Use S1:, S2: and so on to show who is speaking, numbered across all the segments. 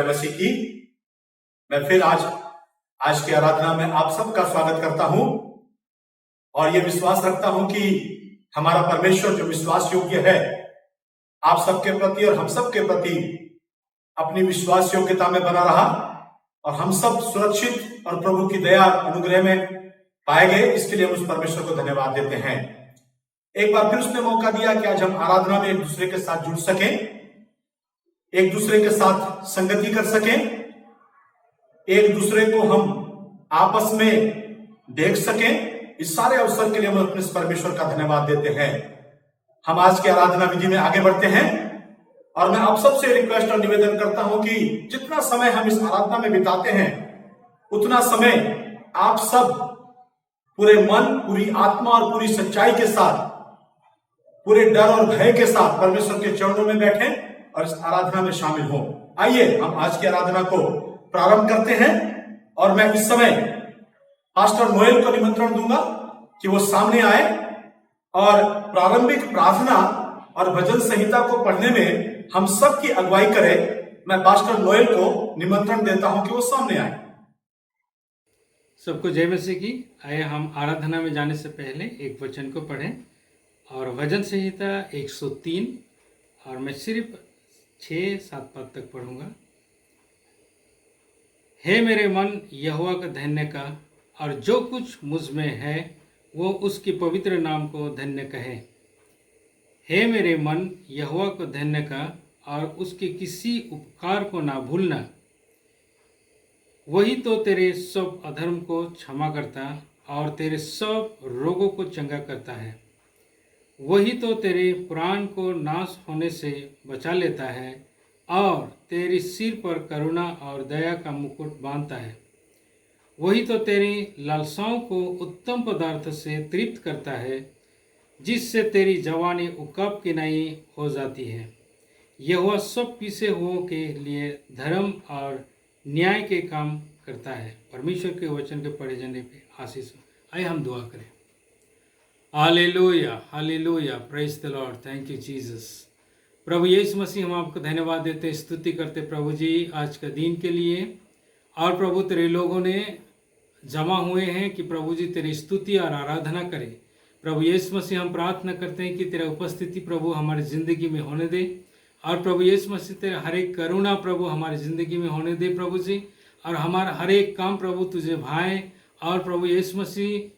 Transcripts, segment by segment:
S1: जय मसीह की। मैं फिर आज की आराधना में आप सबका स्वागत करता हूं और ये विश्वास रखता हूं कि हमारा परमेश्वर जो विश्वास योग्य है आप सबके प्रति और हम सबके प्रति अपनी विश्वास योग्यता में बना रहा और हम सब सुरक्षित और प्रभु की दया अनुग्रह में पाए गए। इसके लिए हम उस परमेश्वर को धन्यवाद देते हैं। एक बार फिर उसने मौका दिया कि आज हम आराधना में एक दूसरे के साथ जुड़ सकें, एक दूसरे के साथ संगति कर सकें, एक दूसरे को हम आपस में देख सकें। इस सारे अवसर के लिए हम अपने परमेश्वर का धन्यवाद देते हैं। हम आज की आराधना विधि में आगे बढ़ते हैं और मैं आप सबसे रिक्वेस्ट और निवेदन करता हूं कि जितना समय हम इस आराधना में बिताते हैं उतना समय आप सब पूरे मन, पूरी आत्मा और पूरी सच्चाई के साथ, पूरे डर और भय के साथ परमेश्वर के चरणों में बैठें और इस आराधना में शामिल हों। आइए हम आज की आराधना को प्रारंभ करते हैं और मैं इस समय पास्टर नोएल को निमंत्रण दूंगा कि वो सामने आए और प्रारंभिक प्रार्थना और भजन संहिता को पढ़ने में हम सब की अगुवाई करें। मैं पास्टर नोएल को निमंत्रण देता हूं कि वो सामने आए।
S2: सबको जय मसीह की। आइए हम आराधना में जाने से पहले एक वचन को पढ़ें और भजन संहिता 103 और मैं सिर्फ 6-7 पद तक पढ़ूंगा। हे मेरे मन यहोवा का धन्य का और जो कुछ मुझ में है वो उसके पवित्र नाम को धन्य कहे। हे मेरे मन यहोवा को धन्य का और उसके किसी उपकार को ना भूलना। वही तो तेरे सब अधर्म को क्षमा करता और तेरे सब रोगों को चंगा करता है। वही तो तेरे प्राण को नाश होने से बचा लेता है और तेरे सिर पर करुणा और दया का मुकुट बांधता है। वही तो तेरी लालसाओं को उत्तम पदार्थ से तृप्त करता है जिससे तेरी जवानी उकब की नहीं हो जाती है। यहोवा सब पीसे हुओं के लिए धर्म और न्याय के काम करता है। परमेश्वर के वचन के पढ़े जाने पे आशीष हो। आइए हम दुआ करें। Hallelujah, hallelujah, praise the Lord, thank you Jesus. प्रभु यीशु मसीह, हम आपको धन्यवाद देते, स्तुति करते प्रभु जी आज का दिन के लिए। और प्रभु तेरे लोगों ने जमा हुए हैं कि प्रभु जी तेरी स्तुति और आराधना करें। प्रभु यीशु मसीह, हम प्रार्थना करते हैं कि तेरा उपस्थिति प्रभु हमारी ज़िंदगी में होने दे और प्रभु यीशु मसीह तेरा हर एक करुणा प्रभु हमारी ज़िंदगी में होने दे प्रभु जी। और हमारा हर एक काम प्रभु तुझे भाए और प्रभु यीशु मसीह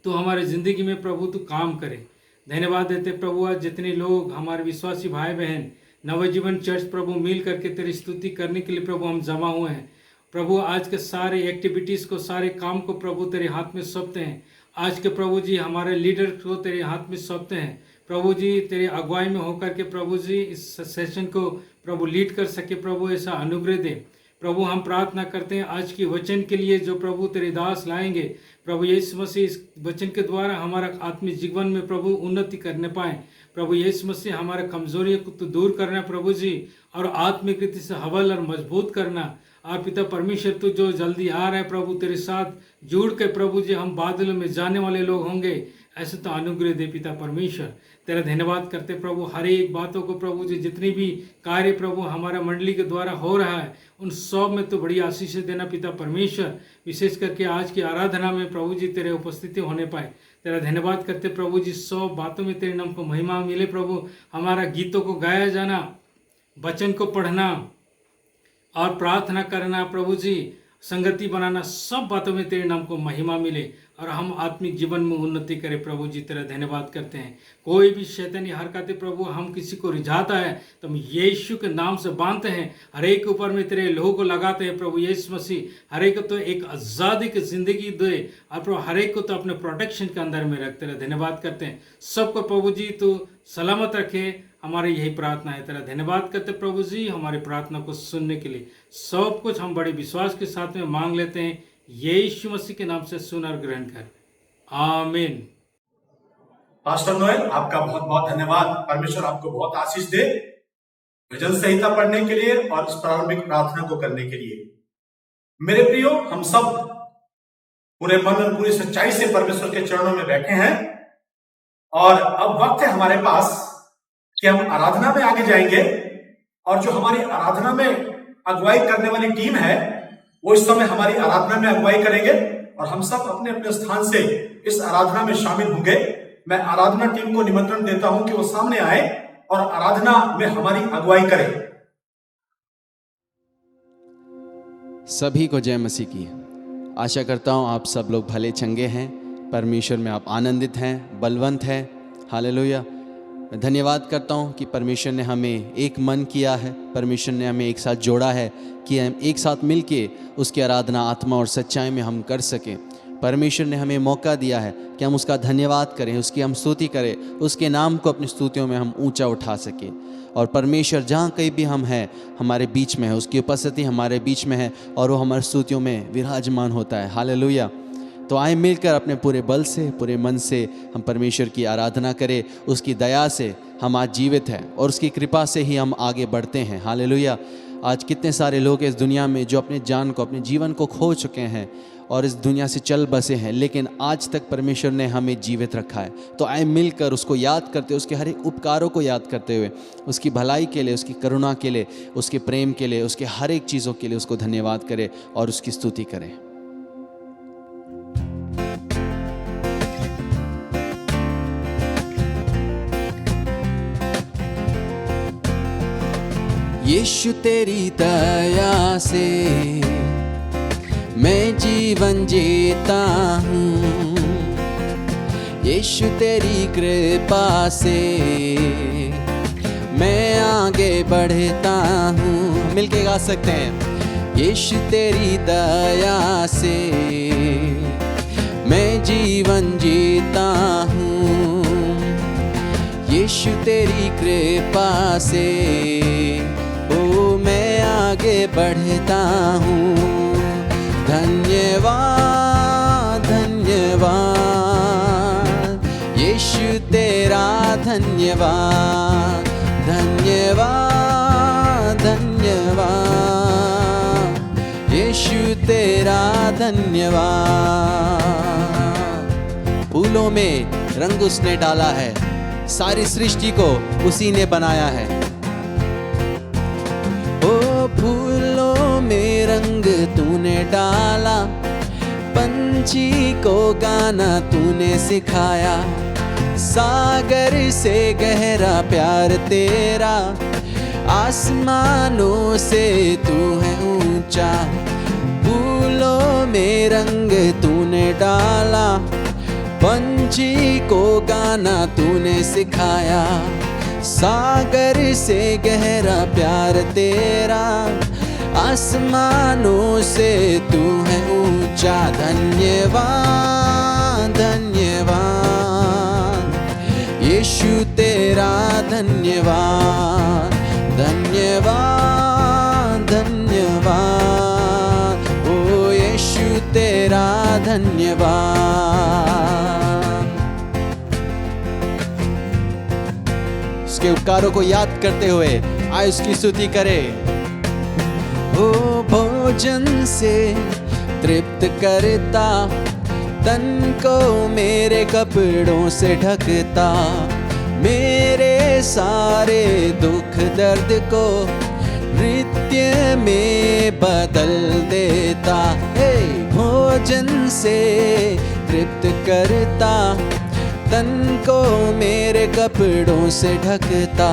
S2: तू हमारी ज़िंदगी में प्रभु तू काम करे। धन्यवाद देते प्रभु आज जितने लोग हमारे विश्वासी भाई बहन नवजीवन चर्च प्रभु मिल करके तेरी स्तुति करने के लिए प्रभु हम जमा हुए हैं। प्रभु आज के सारे एक्टिविटीज़ को, सारे काम को प्रभु तेरे हाथ में सौंपते हैं। आज के प्रभु जी हमारे लीडर को तेरे हाथ में सौंपते हैं। प्रभु जी तेरे अगुवाई में होकर के प्रभु जी इस सेशन को प्रभु लीड कर सके प्रभु, ऐसा अनुग्रह दे प्रभु। हम प्रार्थना करते हैं आज की वचन के लिए जो प्रभु तेरे दास लाएंगे प्रभु यीशु मसीह, इस वचन के द्वारा हमारा आत्मिक जीवन में प्रभु उन्नति करने पाए। प्रभु यीशु मसीह हमारे कमजोरियों को तो दूर करना प्रभु जी और आत्मिक रीति से हबल और मजबूत करना। और पिता परमेश्वर तू जो जल्दी आ रहा है प्रभु तेरे साथ जुड़ के प्रभु जी हम बादलों में जाने वाले लोग होंगे, ऐसे तो अनुग्रह दे पिता परमेश्वर। तेरा धन्यवाद करते प्रभु हर एक बातों को प्रभु जी, जितनी भी कार्य प्रभु हमारा मंडली के द्वारा हो रहा है उन सब में तो बड़ी आशीष देना पिता परमेश्वर। विशेष करके आज की आराधना में प्रभु जी तेरे उपस्थिति होने पाए। तेरा धन्यवाद करते प्रभु जी, सब बातों में तेरे नाम को महिमा मिले प्रभु। हमारा गीतों को गाया जाना, वचन को पढ़ना और प्रार्थना करना प्रभु जी, संगति बनाना, सब बातों में तेरे नाम को महिमा मिले और हम आत्मिक जीवन में उन्नति करें प्रभु जी। तेरा धन्यवाद करते हैं। कोई भी शैतानी हरकतें प्रभु हम किसी को रिझाता है तो हम यीशु के नाम से बांधते हैं, हर एक के ऊपर में तेरे लोगों को लगाते हैं प्रभु यीशु मसीह। हर एक को तो एक आज़ादी की जिंदगी दे और प्रभु हर एक को तो अपने प्रोटेक्शन के अंदर में रख। तेरा धन्यवाद करते हैं। सबको प्रभु जी तो सलामत रखे, हमारी यही प्रार्थना है। तेरा धन्यवाद करते प्रभु जी हमारी प्रार्थना को सुनने के लिए। सब कुछ हम बड़े विश्वास के साथ में मांग लेते हैं यीशु मसीह के नाम से, सुन और ग्रहण कर, आमीन।
S1: पास्टर नोएल, आपका बहुत बहुत धन्यवाद। परमेश्वर आपको बहुत आशीष दे भजन संहिता पढ़ने के लिए और इस प्रारंभिक प्रार्थना को करने के लिए। मेरे प्रियो, हम सब पूरे मन और पूरी सच्चाई से परमेश्वर के चरणों में बैठे हैं और अब वक्त है हमारे पास कि हम आराधना में आगे जाएंगे। और जो हमारी आराधना में अगुवाई करने वाली टीम है वो इस समय हमारी आराधना में अगुवाई करेंगे और हम सब अपने अपने स्थान से इस आराधना में शामिल होंगे। मैं आराधना टीम को निमंत्रण देता हूं कि वो सामने आए और आराधना में हमारी अगुवाई करें।
S3: सभी को जय मसीह की। आशा करता हूँ आप सब लोग भले चंगे हैं, परमेश्वर में आप आनंदित हैं, बलवंत हैं। हालेलुया। मैं धन्यवाद करता हूँ कि परमेश्वर ने हमें एक मन किया है, परमेश्वर ने हमें एक साथ जोड़ा है कि हम एक साथ मिलके उसकी आराधना आत्मा और सच्चाई में हम कर सकें। परमेश्वर ने हमें मौका दिया है कि हम उसका धन्यवाद करें, उसकी हम स्तुति करें, उसके नाम को अपनी स्तुतियों में हम ऊंचा उठा सकें। और परमेश्वर जहाँ कहीं भी हम हैं हमारे बीच में है, उसकी उपस्थिति हमारे बीच में है और वो हमारी स्तुतियों में विराजमान होता है। हालेलुया। तो आए मिलकर अपने पूरे बल से, पूरे मन से हम परमेश्वर की आराधना करें। उसकी दया से हम आज जीवित हैं और उसकी कृपा से ही हम आगे बढ़ते हैं। हालेलुया। आज कितने सारे लोग इस दुनिया में जो अपने जान को, अपने जीवन को खो चुके हैं और इस दुनिया से चल बसे हैं, लेकिन आज तक परमेश्वर ने हमें जीवित रखा है। तो आए मिलकर उसको याद करते हुए, उसके हर एक उपकारों को याद करते हुए, उसकी भलाई के लिए, उसकी करुणा के लिए, उसके प्रेम के लिए, उसके हर एक चीज़ों के लिए उसको धन्यवाद करें और उसकी स्तुति करें। यीशु तेरी दया से मैं जीवन जीता हूँ, यीशु तेरी कृपा से मैं आगे बढ़ता हूँ। मिलके गा सकते हैं। यीशु तेरी दया से मैं जीवन जीता हूँ, यीशु तेरी कृपा से ओ मैं आगे बढ़ता हूँ। धन्यवाद धन्यवाद यीशु तेरा धन्यवाद, धन्यवाद धन्यवाद यीशु तेरा धन्यवाद। फूलों में रंग उसने डाला है, सारी सृष्टि को उसी ने बनाया है। ओ फूलों में रंग तूने डाला, पंछी को गाना तूने सिखाया, सागर से गहरा प्यार तेरा, आसमानों से तू है ऊंचा। फूलों में रंग तूने डाला, पंछी को गाना तूने सिखाया, सागर से गहरा प्यार तेरा, आसमानों से तू है ऊंचा। धन्यवाद धन्यवाद यीशु तेरा धन्यवाद, धन्यवाद धन्यवाद ओ यीशु तेरा धन्यवाद। उसके उपकारों को याद करते हुए आए उसकी स्तुति करें। ओ भोजन से तृप्त करता, तन को मेरे कपड़ों से ढकता, मेरे सारे दुख दर्द को नृत्य में बदल देता। हे भोजन से तृप्त करता, तन को मेरे कपड़ों से ढकता,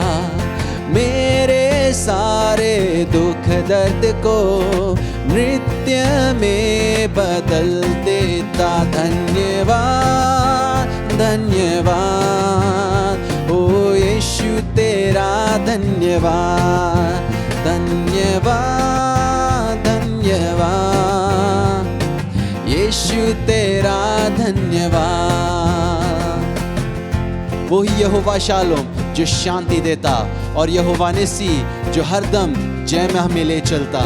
S3: मेरे सारे दुख दर्द को नृत्य में बदल देता। धन्यवाद धन्यवाद ओ यीशु तेरा धन्यवाद, धन्यवाद धन्यवाद यीशु तेरा धन्यवाद। वही यहोवा शालोम जो शांति देता और यहोवा निसी जो हरदम जय में हमें ले चलता।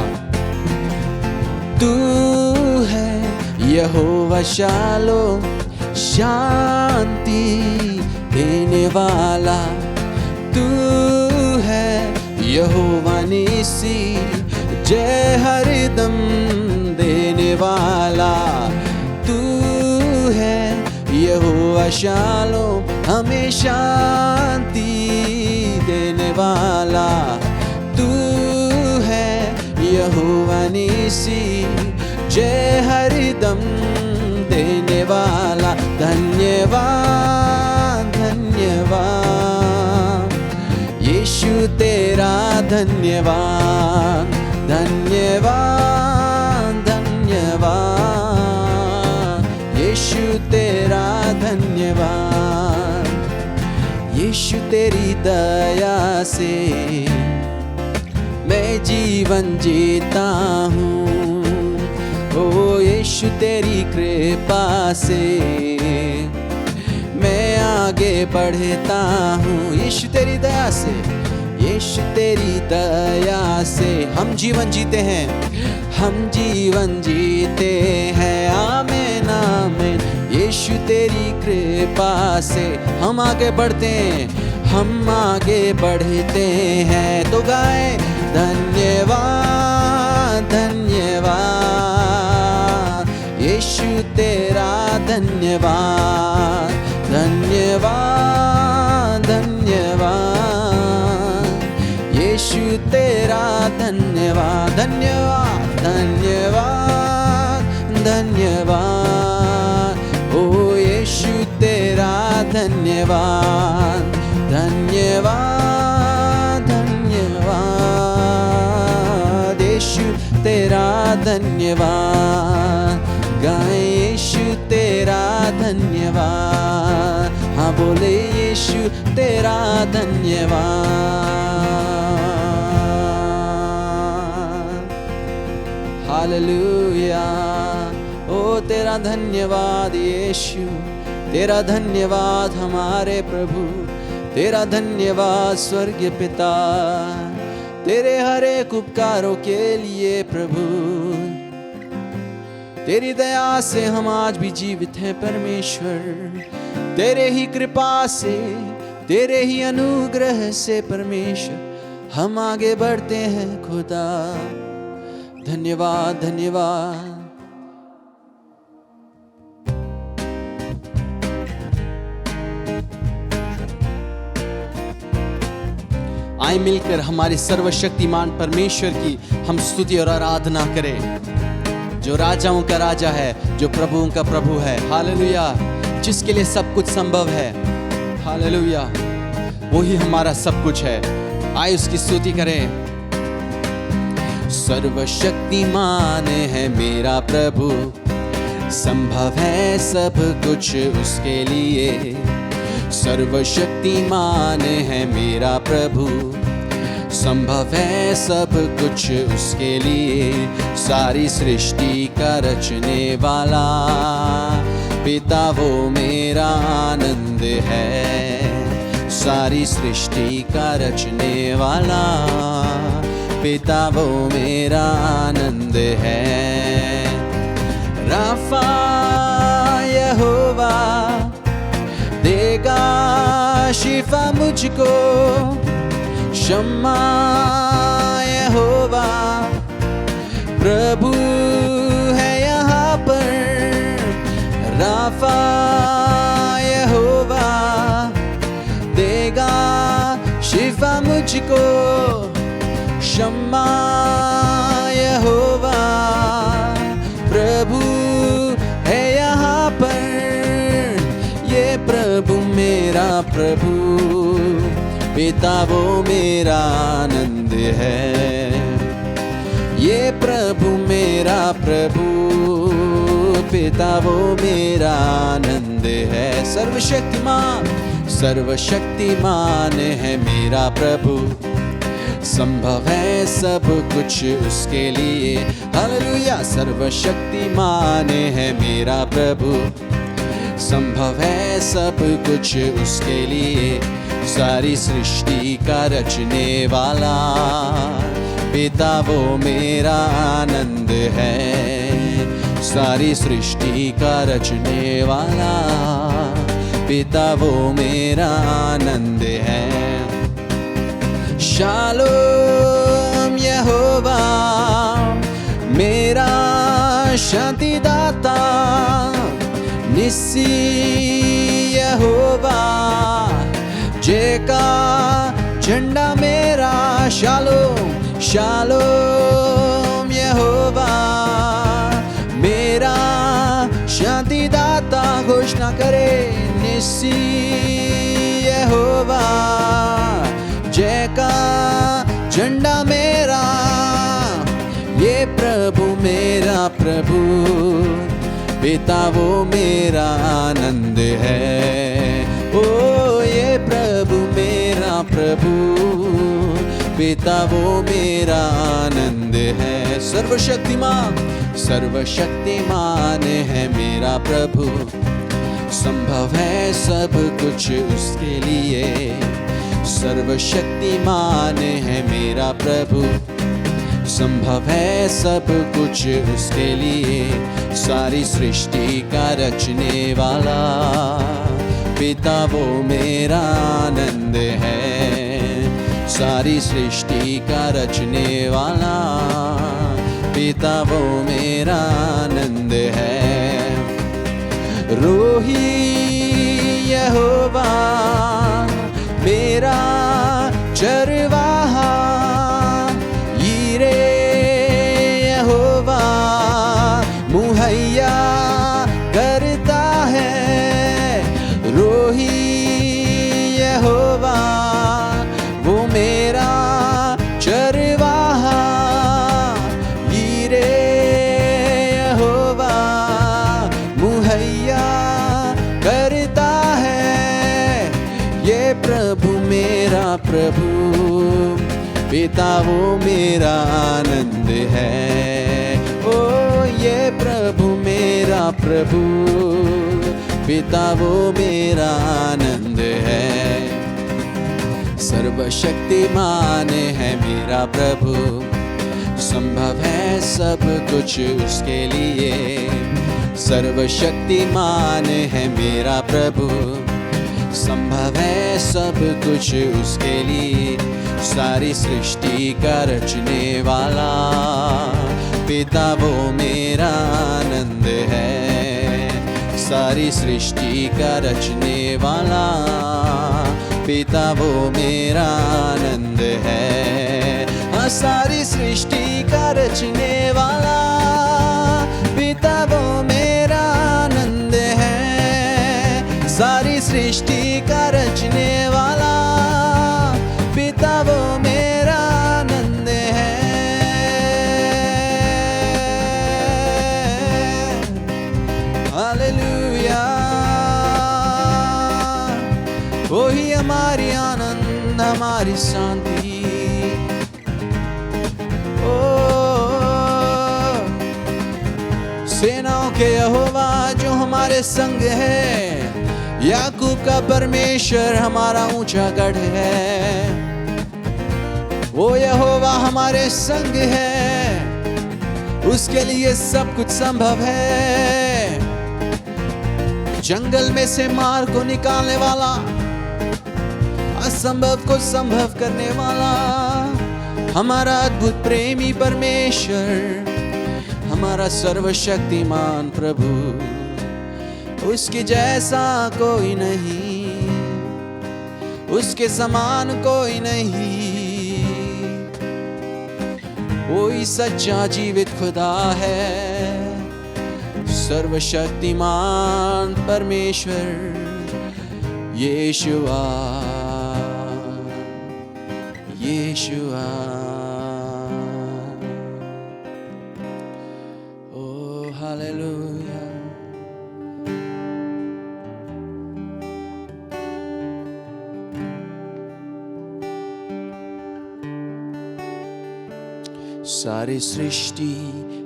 S3: तू है यहोवा शालोम शांति देने वाला, तू है यहोवा निसी जय हरदम देने वाला। तू है यहोवा शालोम हमें शांति देने वाला, तू है यहोवा निसी, जय हरदम देने वाला। धन्यवाद धन्यवाद यीशु तेरा धन्यवाद। धन्यवाद धन्यवाद यीशु तेरा धन्यवाद। यीशु तेरी दया से मैं जीवन जीता हूँ। ओ यीशु तेरी कृपा से मैं आगे बढ़ता हूँ। यीशु तेरी दया से, यीशु तेरी दया से हम जीवन जीते हैं, हम जीवन जीते हैं। आमीन आमीन। यीशु तेरी कृपा से हम आगे बढ़ते हैं, हम आगे बढ़ते हैं। तो गाए धन्यवाद धन्यवाद यीशु तेरा धन्यवाद। धन्यवाद धन्यवाद यीशु तेरा धन्यवाद। धन्यवाद धन्यवाद धन्यवाद ओ यीशु तेरा धन्यवाद। धन्यवाद धन्यवाद यीशु तेरा धन्यवाद। गाए यीशु तेरा धन्यवाद। हाँ बोले यीशु तेरा धन्यवाद। हालेलुया। ओ तेरा धन्यवाद यीशु, तेरा धन्यवाद हमारे प्रभु, तेरा धन्यवाद स्वर्गीय पिता, तेरे हर एक उपकारों के लिए प्रभु। तेरी दया से हम आज भी जीवित हैं परमेश्वर। तेरे ही कृपा से, तेरे ही अनुग्रह से परमेश्वर हम आगे बढ़ते हैं खुदा। धन्यवाद धन्यवाद। आए मिलकर हमारे सर्वशक्तिमान परमेश्वर की हम स्तुति और आराधना करें, जो राजाओं का राजा है, जो प्रभुओं का प्रभु है। हालेलुया। जिसके लिए सब कुछ संभव है। हालेलुया। वही हमारा सब कुछ है। आए उसकी स्तुति करें। सर्वशक्तिमान है मेरा प्रभु, संभव है सब कुछ उसके लिए। सर्वशक्तिमान है मेरा प्रभु, संभव है सब कुछ उसके लिए। सारी सृष्टि का रचने वाला पिता वो मेरा आनंद है। सारी सृष्टि का रचने वाला पिता वो मेरा आनंद है। राफा यहोवा देगा शिफा मुझको। शम्मा यहोवा प्रभु है यहाँ पर। राफा यहोवा देगा शिफा मुझको। शम्मा यहोवा प्रभु है यहाँ पर। ये प्रभु मेरा प्रभु पिता वो मेरा आनंद है। ये प्रभु मेरा प्रभु पिता वो मेरा आनंद है। सर्वशक्तिमान सर्वशक्तिमान है मेरा प्रभु, संभव है सब कुछ उसके लिए। हालेलुया। सर्वशक्तिमान है मेरा प्रभु, संभव है सब कुछ उसके लिए। सारी सृष्टि का रचने वाला पिता वो मेरा आनंद है। सारी सृष्टि का रचने वाला पिता वो मेरा आनंद है। शालोम यहोवा मेरा शांति दाता। निस्सी यहोवा जय का झंडा मेरा। शालोम शालोम घोषणा करे, निस्सी यहोवा, जय का झंडा मेरा, ये प्रभु मेरा प्रभु, पिता वो मेरा आनंद है। ओ ये प्रभु मेरा प्रभु, पिता वो मेरा आनंद है। सर्वशक्तिमान, सर्वशक्तिमान है मेरा प्रभु, संभव है सब कुछ उसके लिए। सर्वशक्तिमान है मेरा प्रभु, संभव है सब कुछ उसके लिए। सारी सृष्टि का रचने वाला, पिता वो मेरा आनंद है। सारी सृष्टि का रचने वाला, पिता वो मेरा आनंद है। रोही यहोवा मेरा चरवाहा, यीरे यहोवा मुहैया करता है। रोही यहोवा वो मेरा चरवाहा, यीरे यहोवा मुहैया करता है। ये प्रभु मेरा प्रभु, पिता वो मेरा आनंद है। ओ ये प्रभु मेरा प्रभु, पिता वो मेरा आनंद है। सर्वशक्तिमान है मेरा प्रभु, संभव है सब कुछ उसके लिए। सर्वशक्तिमान है मेरा प्रभु, संभव है सब कुछ उसके लिए। सारी सृष्टि का रचने वाला, पिता वो मेरा आनंद है। सारी सृष्टि का रचने वाला, पिता वो मेरा आनंद है। हाँ, सारी सृष्टि का रचने वाला, पिता वो मेरा आनंद है। सारी सृष्टि का रचने वाला, पिता वो मेरा आनंद है। हालेलुया, वही हमारी आनंद, हमारी शांति। ओ सेनाओं के यहोवा जो हमारे संग है, याकूब का परमेश्वर हमारा ऊंचा गढ़ है। वो यहोवा हमारे संग है, उसके लिए सब कुछ संभव है। जंगल में से मार को निकालने वाला, असंभव को संभव करने वाला, हमारा अद्भुत प्रेमी परमेश्वर, हमारा सर्वशक्तिमान प्रभु, उसके जैसा कोई नहीं, उसके समान कोई नहीं। वही सच्चा जीवित खुदा है, सर्वशक्तिमान परमेश्वर यीशुआ, यीशुआ। ओ हालेलुया। सारी सृष्टि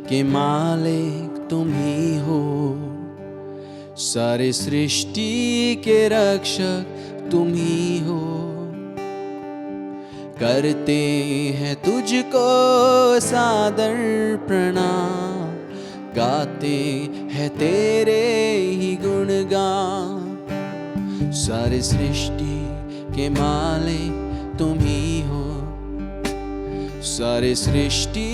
S3: के मालिक तुम ही हो, सारी सृष्टि के रक्षक तुम ही हो। करते हैं तुझको सादर प्रणाम, गाते हैं तेरे ही गुणगान। सारी सृष्टि के मालिक तुम ही हो, सारी सृष्टि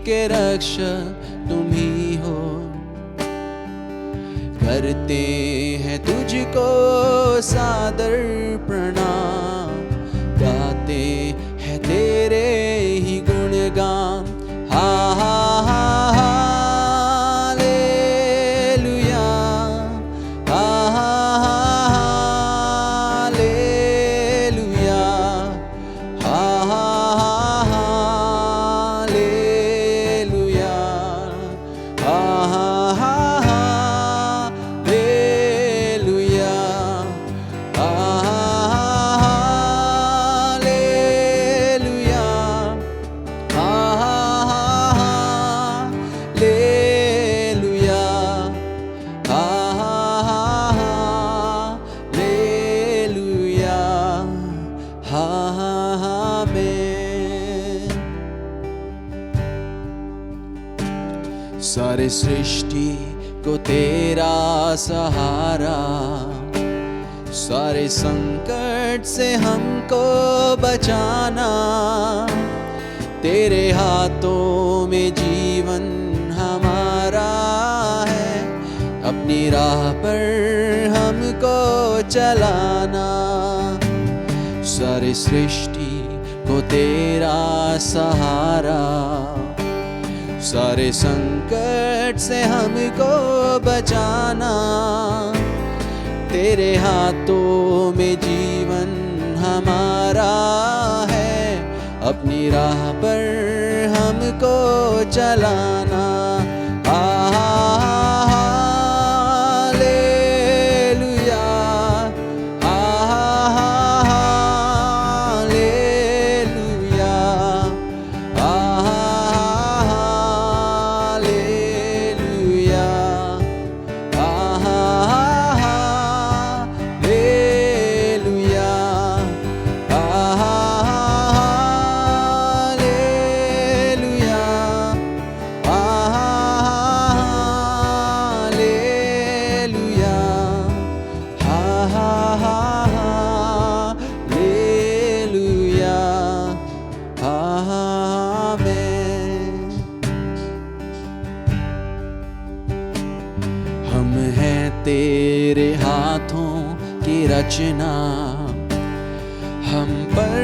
S3: के रक्षक तुम ही हो। करते हैं तुझको सादर प्रणाम, गाते हैं तेरे ही गुणगान। हा हा हा हालेलुया, हा आमेन। सारे सृष्टि को तेरा सहारा, सारे संकट से हमको बचाना, तेरे हाथों में जीवन हमारा है, अपनी राह पर हमको चलाना। सारे सृष्टि को तेरा सहारा, सारे संकट से हमको बचाना, तेरे हाथों में जीवन हमारा है, अपनी राह पर हमको चलाना। हालेलुया, हालेलुया, हालेलुया, हम हैं तेरे हाथों की रचना, हम पर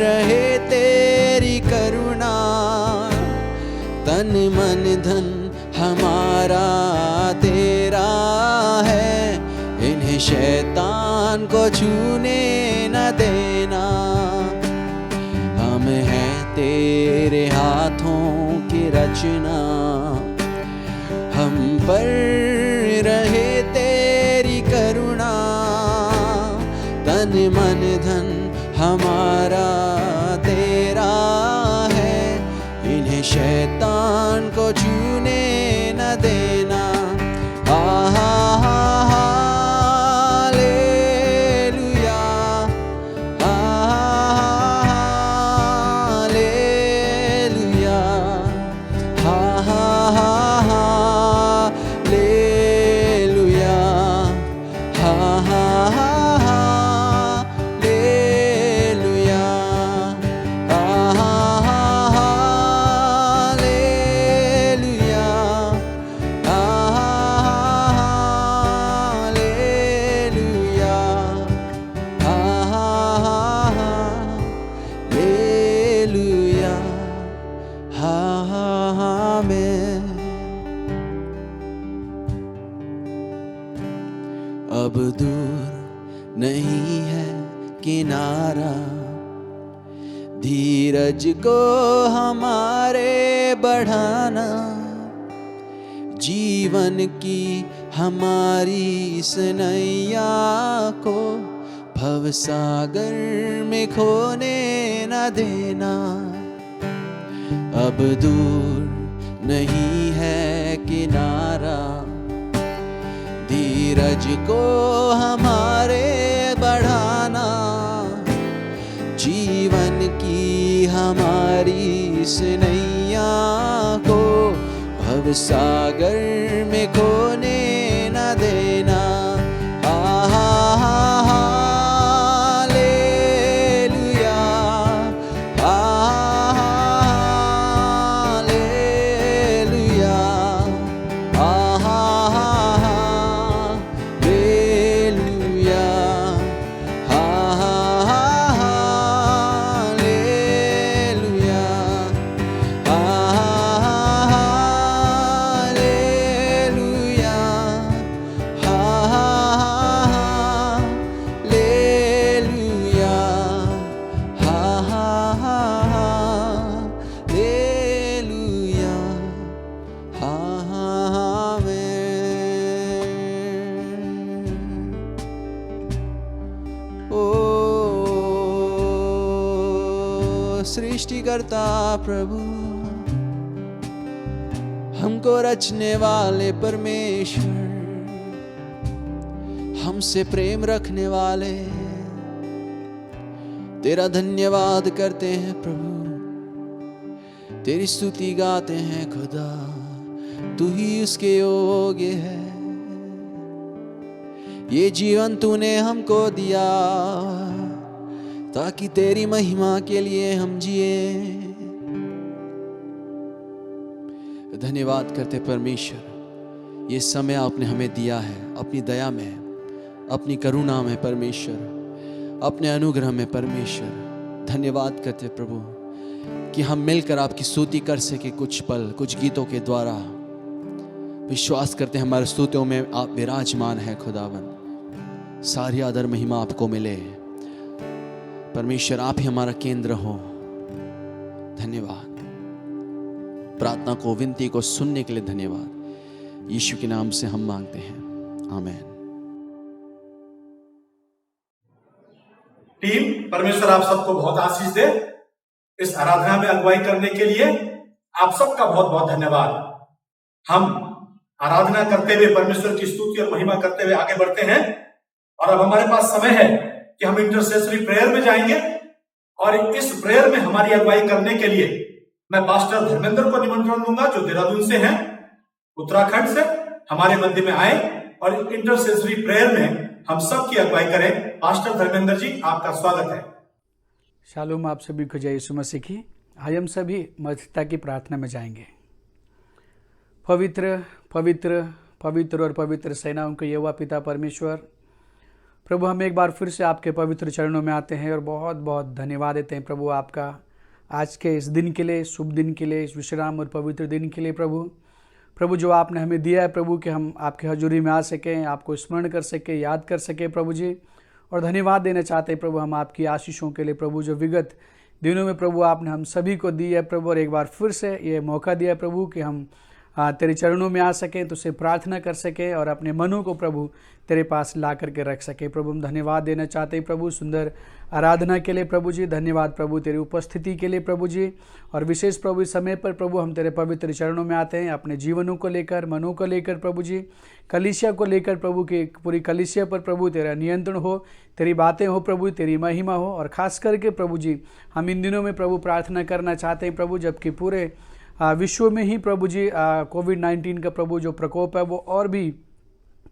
S3: रहे तेरी करुणा, तन मन धन हमारा तेरा है, इन्हें शैतान को छूने न देना। हम हैं तेरे हाथों की रचना, हम पर रहे तेरी करुणा, तन मन धन हमारा तेरा है, इन्हें शैतान को छूने न देना। Hallelujah, hallelujah, hallelujah, hallelujah, hallelujah, hallelujah, hallelujah, amen. अब दूर नहीं है किनारा, धीरज को हमारे बढ़ाना, जीवन की हमारी इस नैया को भवसागर में खोने न देना। अब दूर नहीं है किनारा, धीरज को हमारे बढ़ाना, जीवन की हमारी इस नैया को भवसागर में खोने न देना। Hallelujah, hallelujah, hallelujah, hallelujah, hallelujah, hallelujah, hallelujah, amen. ओ सृष्टिकर्ता प्रभु, हमको रचने वाले परमेश्वर, हमसे प्रेम रखने वाले, तेरा धन्यवाद करते हैं प्रभु, तेरी स्तुति गाते हैं खुदा, तू ही उसके योग्य है। ये जीवन तूने हमको दिया ताकि तेरी महिमा के लिए हम जिए। धन्यवाद करते परमेश्वर, ये समय आपने हमें दिया है अपनी दया में, अपनी करुणा में परमेश्वर, अपने अनुग्रह में परमेश्वर। धन्यवाद करते प्रभु कि हम मिलकर आपकी स्तुति कर सके कुछ पल, कुछ गीतों के द्वारा। विश्वास करते हैं हमारे स्तुतियों में आप विराजमान है खुदावन। सारी आदर महिमा आपको मिले परमेश्वर, आप ही हमारा केंद्र हो। धन्यवाद। प्रार्थना को, विनती को सुनने के लिए धन्यवाद। यीशु के नाम से हम मांगते हैं, आमीन।
S1: टीम, परमेश्वर आप सबको बहुत आशीष दे। इस आराधना में अगुवाई करने के लिए आप सबका बहुत बहुत धन्यवाद। हम आराधना करते हुए, परमेश्वर की स्तुति और महिमा करते हुए आगे बढ़ते हैं। और अब हमारे पास समय है कि हम इंटरसेसरी प्रेयर में जाएंगे। और इस प्रेयर में हमारी अगुवाई करने के लिए मैं पास्टर धर्मेंद्र को निमंत्रण दूंगा, जो देहरादून से हैं, उत्तराखंड से, हमारे मध्य में आए और इंटरसेसरी प्रेयर में हम सब की अगुवाई करें। पास्टर धर्मेंद्र जी, आपका स्वागत है।
S4: शालोम, आप सभी को जय यीशु मसीह की। आज हम सभी मध्यस्थता की प्रार्थना में जाएंगे। पवित्र पवित्र पवित्र और पवित्र सेनाओं के यहोवा पिता परमेश्वर, प्रभु हम एक बार फिर से आपके पवित्र चरणों में आते हैं और बहुत बहुत धन्यवाद देते हैं प्रभु आपका, आज के इस दिन के लिए, शुभ दिन के लिए, इस विश्राम और पवित्र दिन के लिए प्रभु जो आपने हमें दिया है प्रभु, कि हम आपकी हजूरी में आ सकें, आपको स्मरण कर सकें, याद कर सकें प्रभु जी। और धन्यवाद देना चाहते हैं प्रभु हम आपकी आशीषों के लिए प्रभु, जो विगत दिनों में प्रभु आपने हम सभी को दी है प्रभु। और एक बार फिर से ये मौका दिया है प्रभु कि हम तेरे चरणों में आ सकें, तुझसे प्रार्थना कर सकें और अपने मनों को प्रभु तेरे पास ला करके रख सकें। प्रभु हम धन्यवाद देना चाहते हैं प्रभु सुंदर आराधना के लिए प्रभु जी। धन्यवाद प्रभु तेरी उपस्थिति के लिए प्रभु जी। और विशेष प्रभु इस समय पर प्रभु हम तेरे पवित्र चरणों में आते हैं, अपने जीवनों को लेकर, मनों को लेकर प्रभु जी, कलीसिया को लेकर प्रभु, की पूरी कलीसिया पर प्रभु तेरा नियंत्रण हो, तेरी बातें हो प्रभु, तेरी महिमा हो। और खास करके प्रभु जी हम इन दिनों में प्रभु प्रार्थना करना चाहते हैं प्रभु, जबकि पूरे विश्व में ही प्रभु जी कोविड-19 का प्रभु जो प्रकोप है वो और भी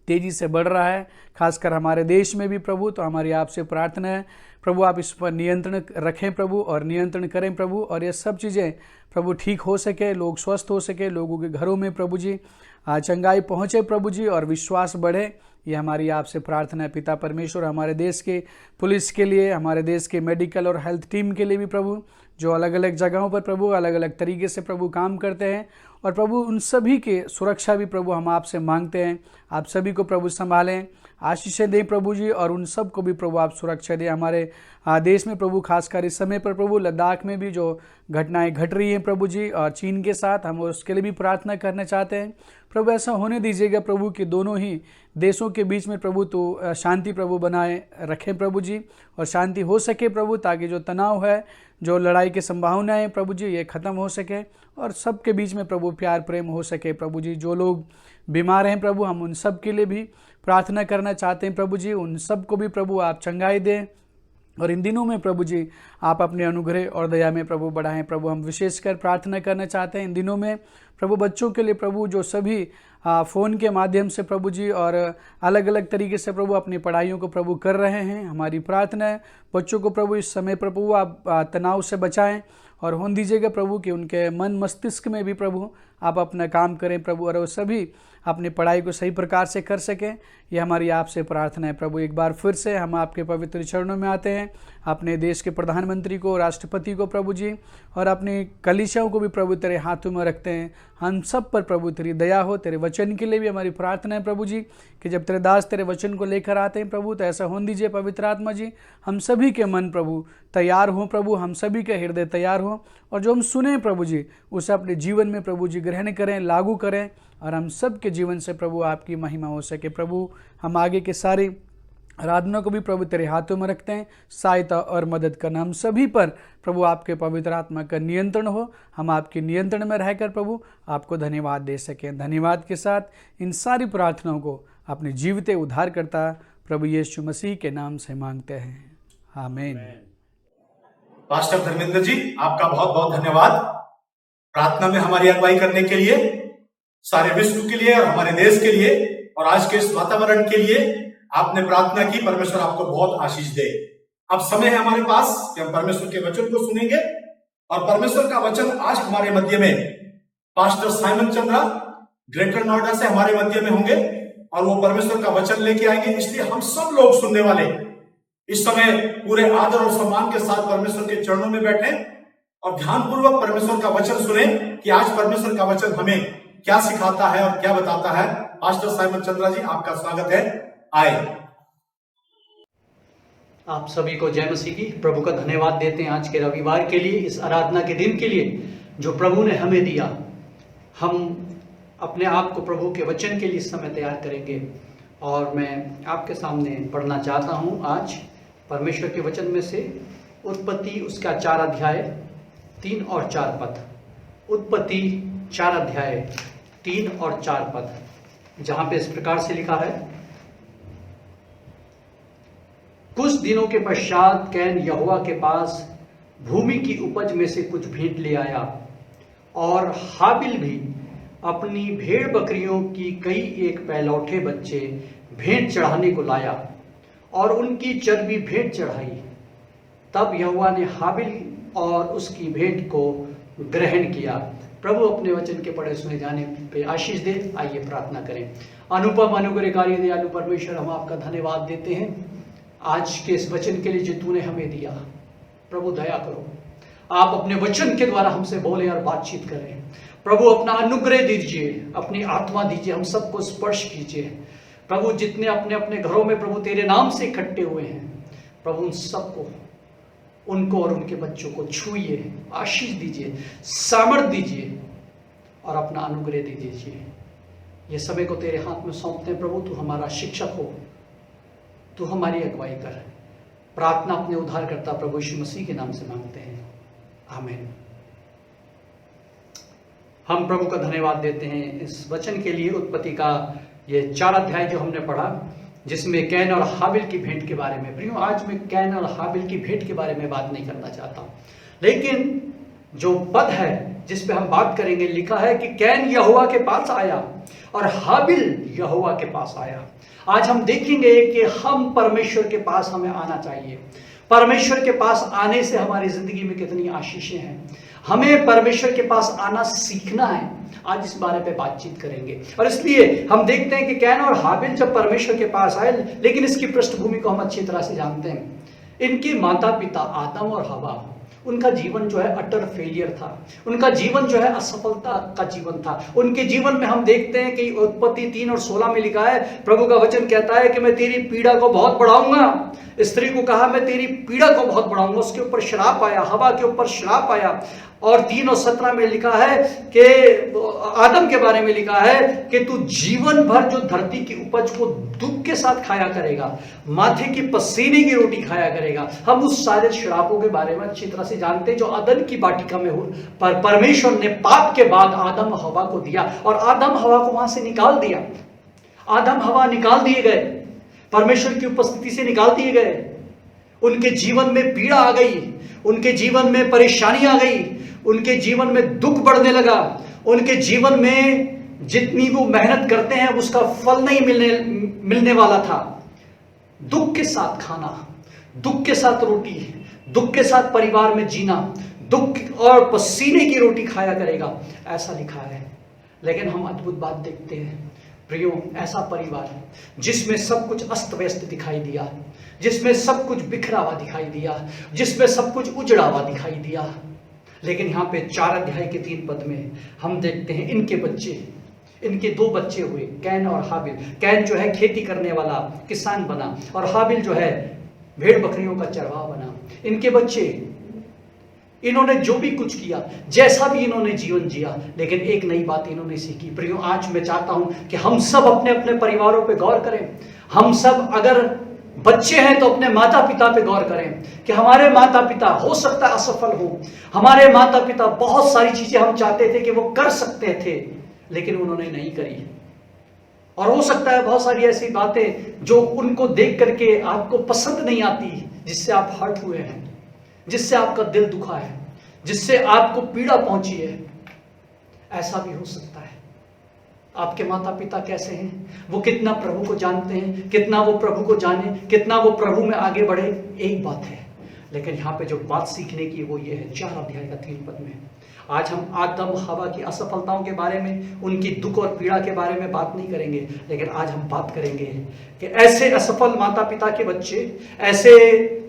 S4: तेज़ी से बढ़ रहा है, खासकर हमारे देश में भी प्रभु। तो हमारी आपसे प्रार्थना है प्रभु, आप इस पर नियंत्रण रखें प्रभु और नियंत्रण करें प्रभु, और ये सब चीज़ें प्रभु ठीक हो सके, लोग स्वस्थ हो सके, लोगों के घरों में प्रभु जी चंगाई पहुँचे प्रभु जी, और विश्वास बढ़े। ये हमारी आपसे प्रार्थना है पिता परमेश्वर। हमारे देश के पुलिस के लिए, हमारे देश के मेडिकल और हेल्थ टीम के लिए भी प्रभु, जो अलग अलग जगहों पर प्रभु अलग अलग तरीके से प्रभु काम करते हैं, और प्रभु उन सभी के सुरक्षा भी प्रभु हम आपसे मांगते हैं। आप सभी को प्रभु संभालें, आशीषें दें प्रभु जी, और उन सब को भी प्रभु आप सुरक्षा दें। हमारे देश में प्रभु खासकर इस समय पर प्रभु लद्दाख में भी जो घटनाएं घट रही हैं प्रभु जी, और चीन के साथ, हम उसके लिए भी प्रार्थना करना चाहते हैं प्रभु। ऐसा होने दीजिएगा प्रभु कि दोनों ही देशों के बीच में प्रभु तो शांति प्रभु बनाए रखें प्रभु जी, और शांति हो सके प्रभु, ताकि जो तनाव है, जो लड़ाई की संभावनाएं प्रभु जी, ये खत्म हो सके, और सबके बीच में प्रभु प्यार प्रेम हो सके प्रभु जी। जो लोग बीमार हैं प्रभु, हम उन सब के लिए भी प्रार्थना करना चाहते हैं प्रभु जी। उन सब को भी प्रभु आप चंगाई दें, और इन दिनों में प्रभु जी आप अपने अनुग्रह और दया में प्रभु बढ़ाएं प्रभु। हम विशेषकर प्रार्थना करना चाहते हैं इन दिनों में प्रभु बच्चों के लिए प्रभु, जो सभी फ़ोन के माध्यम से प्रभु जी और अलग अलग तरीके से प्रभु अपनी पढ़ाइयों को प्रभु कर रहे हैं। हमारी प्रार्थना है बच्चों को प्रभु इस समय प्रभु आप तनाव से बचाएं, और होने दीजिएगा प्रभु कि उनके मन मस्तिष्क में भी प्रभु आप अपना काम करें प्रभु, और वो सभी अपनी पढ़ाई को सही प्रकार से कर सकें। ये हमारी आपसे प्रार्थना है प्रभु। एक बार फिर से हम आपके पवित्र चरणों में आते हैं, अपने देश के प्रधानमंत्री को, राष्ट्रपति को प्रभु जी, और अपनी कलीसियाओं को भी प्रभु तेरे हाथों में रखते हैं। हम सब पर प्रभु तेरी दया हो। तेरे वचन के लिए भी हमारी प्रार्थना है प्रभु जी, कि जब तेरे दास तेरे वचन को लेकर आते हैं प्रभु, तो ऐसा होने दीजिए पवित्र आत्मा जी, हम सभी के मन प्रभु तैयार हों प्रभु, हम सभी के हृदय तैयार हों, और जो हम सुने प्रभु जी उसे अपने जीवन में प्रभु जी ग्रहण करें, लागू करें, और हम सब के जीवन से प्रभु आपकी महिमा हो सके प्रभु। हम आगे के सारी आराधना को भी प्रभु तेरे हाथों में रखते हैं। सहायता और मदद करना हम सभी पर प्रभु आपके पवित्र आत्मा का नियंत्रण हो, हम आपके नियंत्रण में रहकर प्रभु आपको धन्यवाद दे सकें। धन्यवाद के साथ इन सारी प्रार्थनाओं को अपने जीवित उद्धारकर्ता प्रभु यीशु मसीह के नाम से मांगते हैं, आमीन।
S1: पास्टर धर्मेंद्र जी, आपका बहुत बहुत धन्यवाद प्रार्थना में हमारी अगुवाई करने के लिए, सारे विश्व के लिए और हमारे देश के लिए और आज के इस वातावरण के लिए आपने प्रार्थना की। परमेश्वर आपको बहुत आशीष दे। अब समय है हमारे पास कि हम परमेश्वर के वचन को सुनेंगे और परमेश्वर का वचन आज हमारे मध्य में pastor Simon Chandra greater Noida से हमारे मध्य में होंगे और वो परमेश्वर का वचन लेके आएंगे। इसलिए हम सब लोग सुनने वाले इस समय पूरे आदर और सम्मान के साथ परमेश्वर के चरणों में बैठे और ध्यानपूर्वक परमेश्वर का वचन सुने कि आज परमेश्वर का वचन हमें क्या सिखाता है और क्या बताता है। पास्टर साइमन चंद्रा जी, आपका स्वागत है, आए।
S5: आप सभी को जय मसीह की। प्रभु का धन्यवाद देते हैं आज के रविवार के लिए, इस आराधना के दिन के लिए जो प्रभु ने हमें दिया। हम अपने आप को प्रभु के वचन के लिए इस समय तैयार करेंगे और मैं आपके सामने पढ़ना चाहता हूं आज परमेश्वर के वचन में से उत्पत्ति उसका 4 अध्याय 3 और 4 पद। उत्पत्ति 4 अध्याय 3 और 4 पद, जहां पे इस प्रकार से लिखा है, कुछ दिनों के पश्चात कैन यहोवा के पास भूमि की उपज में से कुछ भेंट ले आया और हाबिल भी अपनी भेड़ बकरियों की कई एक पहलौठे बच्चे भेंट चढ़ाने को लाया और उनकी चर्बी भेंट चढ़ाई। तब यहोवा ने हाबिल और उसकी भेंट को ग्रहण किया। प्रभु अपने वचन के पढ़े सुने जाने पे आशीष दे। आइए प्रार्थना करें। अनुपम अनुग्रहकारी दयालु परमेश्वर, हम आपका धन्यवाद देते हैं आज के इस वचन के लिए जो तूने हमें दिया। प्रभु दया करो, आप अपने वचन के द्वारा हमसे बोले और बातचीत करें। प्रभु अपना अनुग्रह दीजिए, अपनी आत्मा दीजिए, हम सबको स्पर्श कीजिए। प्रभु जितने अपने अपने घरों में प्रभु तेरे नाम से इकट्ठे हुए हैं, प्रभु उन सबको, उनको और उनके बच्चों को छूइए, आशीष दीजिए, सामर्थ दीजिए और अपना अनुग्रह दे दीजिए। ये समय को तेरे हाथ में सौंपते हैं प्रभु, तू हमारा शिक्षक हो, तू हमारी अगुवाई कर। प्रार्थना अपने उद्धारकर्ता प्रभु यीशु मसीह के नाम से मांगते हैं, आमीन। हम प्रभु का धन्यवाद देते हैं इस वचन के लिए। उत्पत्ति का ये 4 अध्याय जो हमने पढ़ा, जिसमें कैन और हाबिल की भेंट के बारे में। प्रियो, आज मैं कैन और हाबिल की भेंट के बारे में बात नहीं करना चाहता, लेकिन जो पद है जिस पे हम बात करेंगे, लिखा है कि कैन यहोवा के पास आया और हाबिल यहोवा के पास आया। आज हम देखेंगे कि हम परमेश्वर के पास हमें आना चाहिए। परमेश्वर के पास आने से हमारी जिंदगी में कितनी आशीषें हैं। हमें परमेश्वर के पास आना सीखना है। आज इस बारे पे बातचीत करेंगे और इसलिए हम देखते हैं कि कैन और हाबिल जब परमेश्वर के पास आए, लेकिन इसकी पृष्ठभूमि को हम अच्छी तरह से जानते हैं। इनके माता पिता आदम और हवा, उनका जीवन जो है अटर फेलियर था। उनका जीवन जो है असफलता का जीवन था। उनके जीवन में हम देखते हैं कि उत्पत्ति 3 और 16 में लिखा है, प्रभु का वचन कहता है कि मैं तेरी पीड़ा को बहुत बढ़ाऊंगा। स्त्री को कहा मैं तेरी पीड़ा को बहुत बढ़ाऊंगा। उसके ऊपर श्राप आया, हवा के ऊपर श्राप आया। और 3 और 17 में लिखा है कि आदम के बारे में लिखा है कि तू जीवन भर जो धरती की उपज को दुख के साथ खाया करेगा, माथे की पसीने की रोटी खाया करेगा। हम उस सारे श्रापों के बारे में अच्छी तरह से जानते हैं जो अदन की वाटिका में हुए, पर परमेश्वर ने पाप के बाद आदम हवा को दिया और आदम हवा को वहां से निकाल दिया। आदम हवा निकाल दिए गए, परमेश्वर की उपस्थिति से निकाल दिए गए। उनके जीवन में पीड़ा आ गई, उनके जीवन में परेशानी आ गई, उनके जीवन में दुख बढ़ने लगा। उनके जीवन में जितनी वो मेहनत करते हैं उसका फल नहीं मिलने वाला था। दुख के साथ खाना, दुख के साथ रोटी, दुख के साथ परिवार में जीना, दुख और पसीने की रोटी खाया करेगा, ऐसा लिखा है। लेकिन हम अद्भुत बात देखते हैं प्रियो, ऐसा परिवार जिसमें सब कुछ अस्त व्यस्त दिखाई दिया, जिसमें सब कुछ बिखरा हुआ दिखाई दिया, जिसमें सब कुछ उजड़ा हुआ दिखाई दिया। लेकिन यहाँ पे 4 अध्याय के 3 पद में हम देखते हैं इनके बच्चे, इनके 2 बच्चे हुए, कैन और हाबिल। कैन जो है खेती करने वाला किसान बना और हाबिल जो है भेड़ बकरियों का चरवाहा बना। इनके बच्चे, इन्होंने जो भी कुछ किया, जैसा भी इन्होंने जीवन जिया, लेकिन एक नई बात इन्होंने सीखी। प्रियो, आज मैं चाहता हूं कि हम सब अपने अपने परिवारों पे गौर करें। हम सब अगर बच्चे हैं तो अपने माता पिता पे गौर करें कि हमारे माता पिता हो सकता है असफल हो, हमारे माता पिता बहुत सारी चीजें हम चाहते थे कि वो कर सकते थे, लेकिन उन्होंने नहीं करी। और हो सकता है बहुत सारी ऐसी बातें जो उनको देख करके आपको पसंद नहीं आती, जिससे आप हर्ट हुए हैं। जिससे आपका दिल दुखा है, जिससे आपको पीड़ा पहुंची है। ऐसा भी हो सकता है। आपके माता पिता कैसे हैं, वो कितना प्रभु को जानते हैं, कितना वो प्रभु को जाने, कितना वो प्रभु में आगे बढ़े, एक बात है। लेकिन यहाँ पे जो बात सीखने की वो ये है 4 अध्याय का 3 पद में। आज हम आदम हवा की असफलताओं के बारे में, उनकी दुख और पीड़ा के बारे में बात नहीं करेंगे, लेकिन आज हम बात करेंगे कि ऐसे असफल माता पिता के बच्चे, ऐसे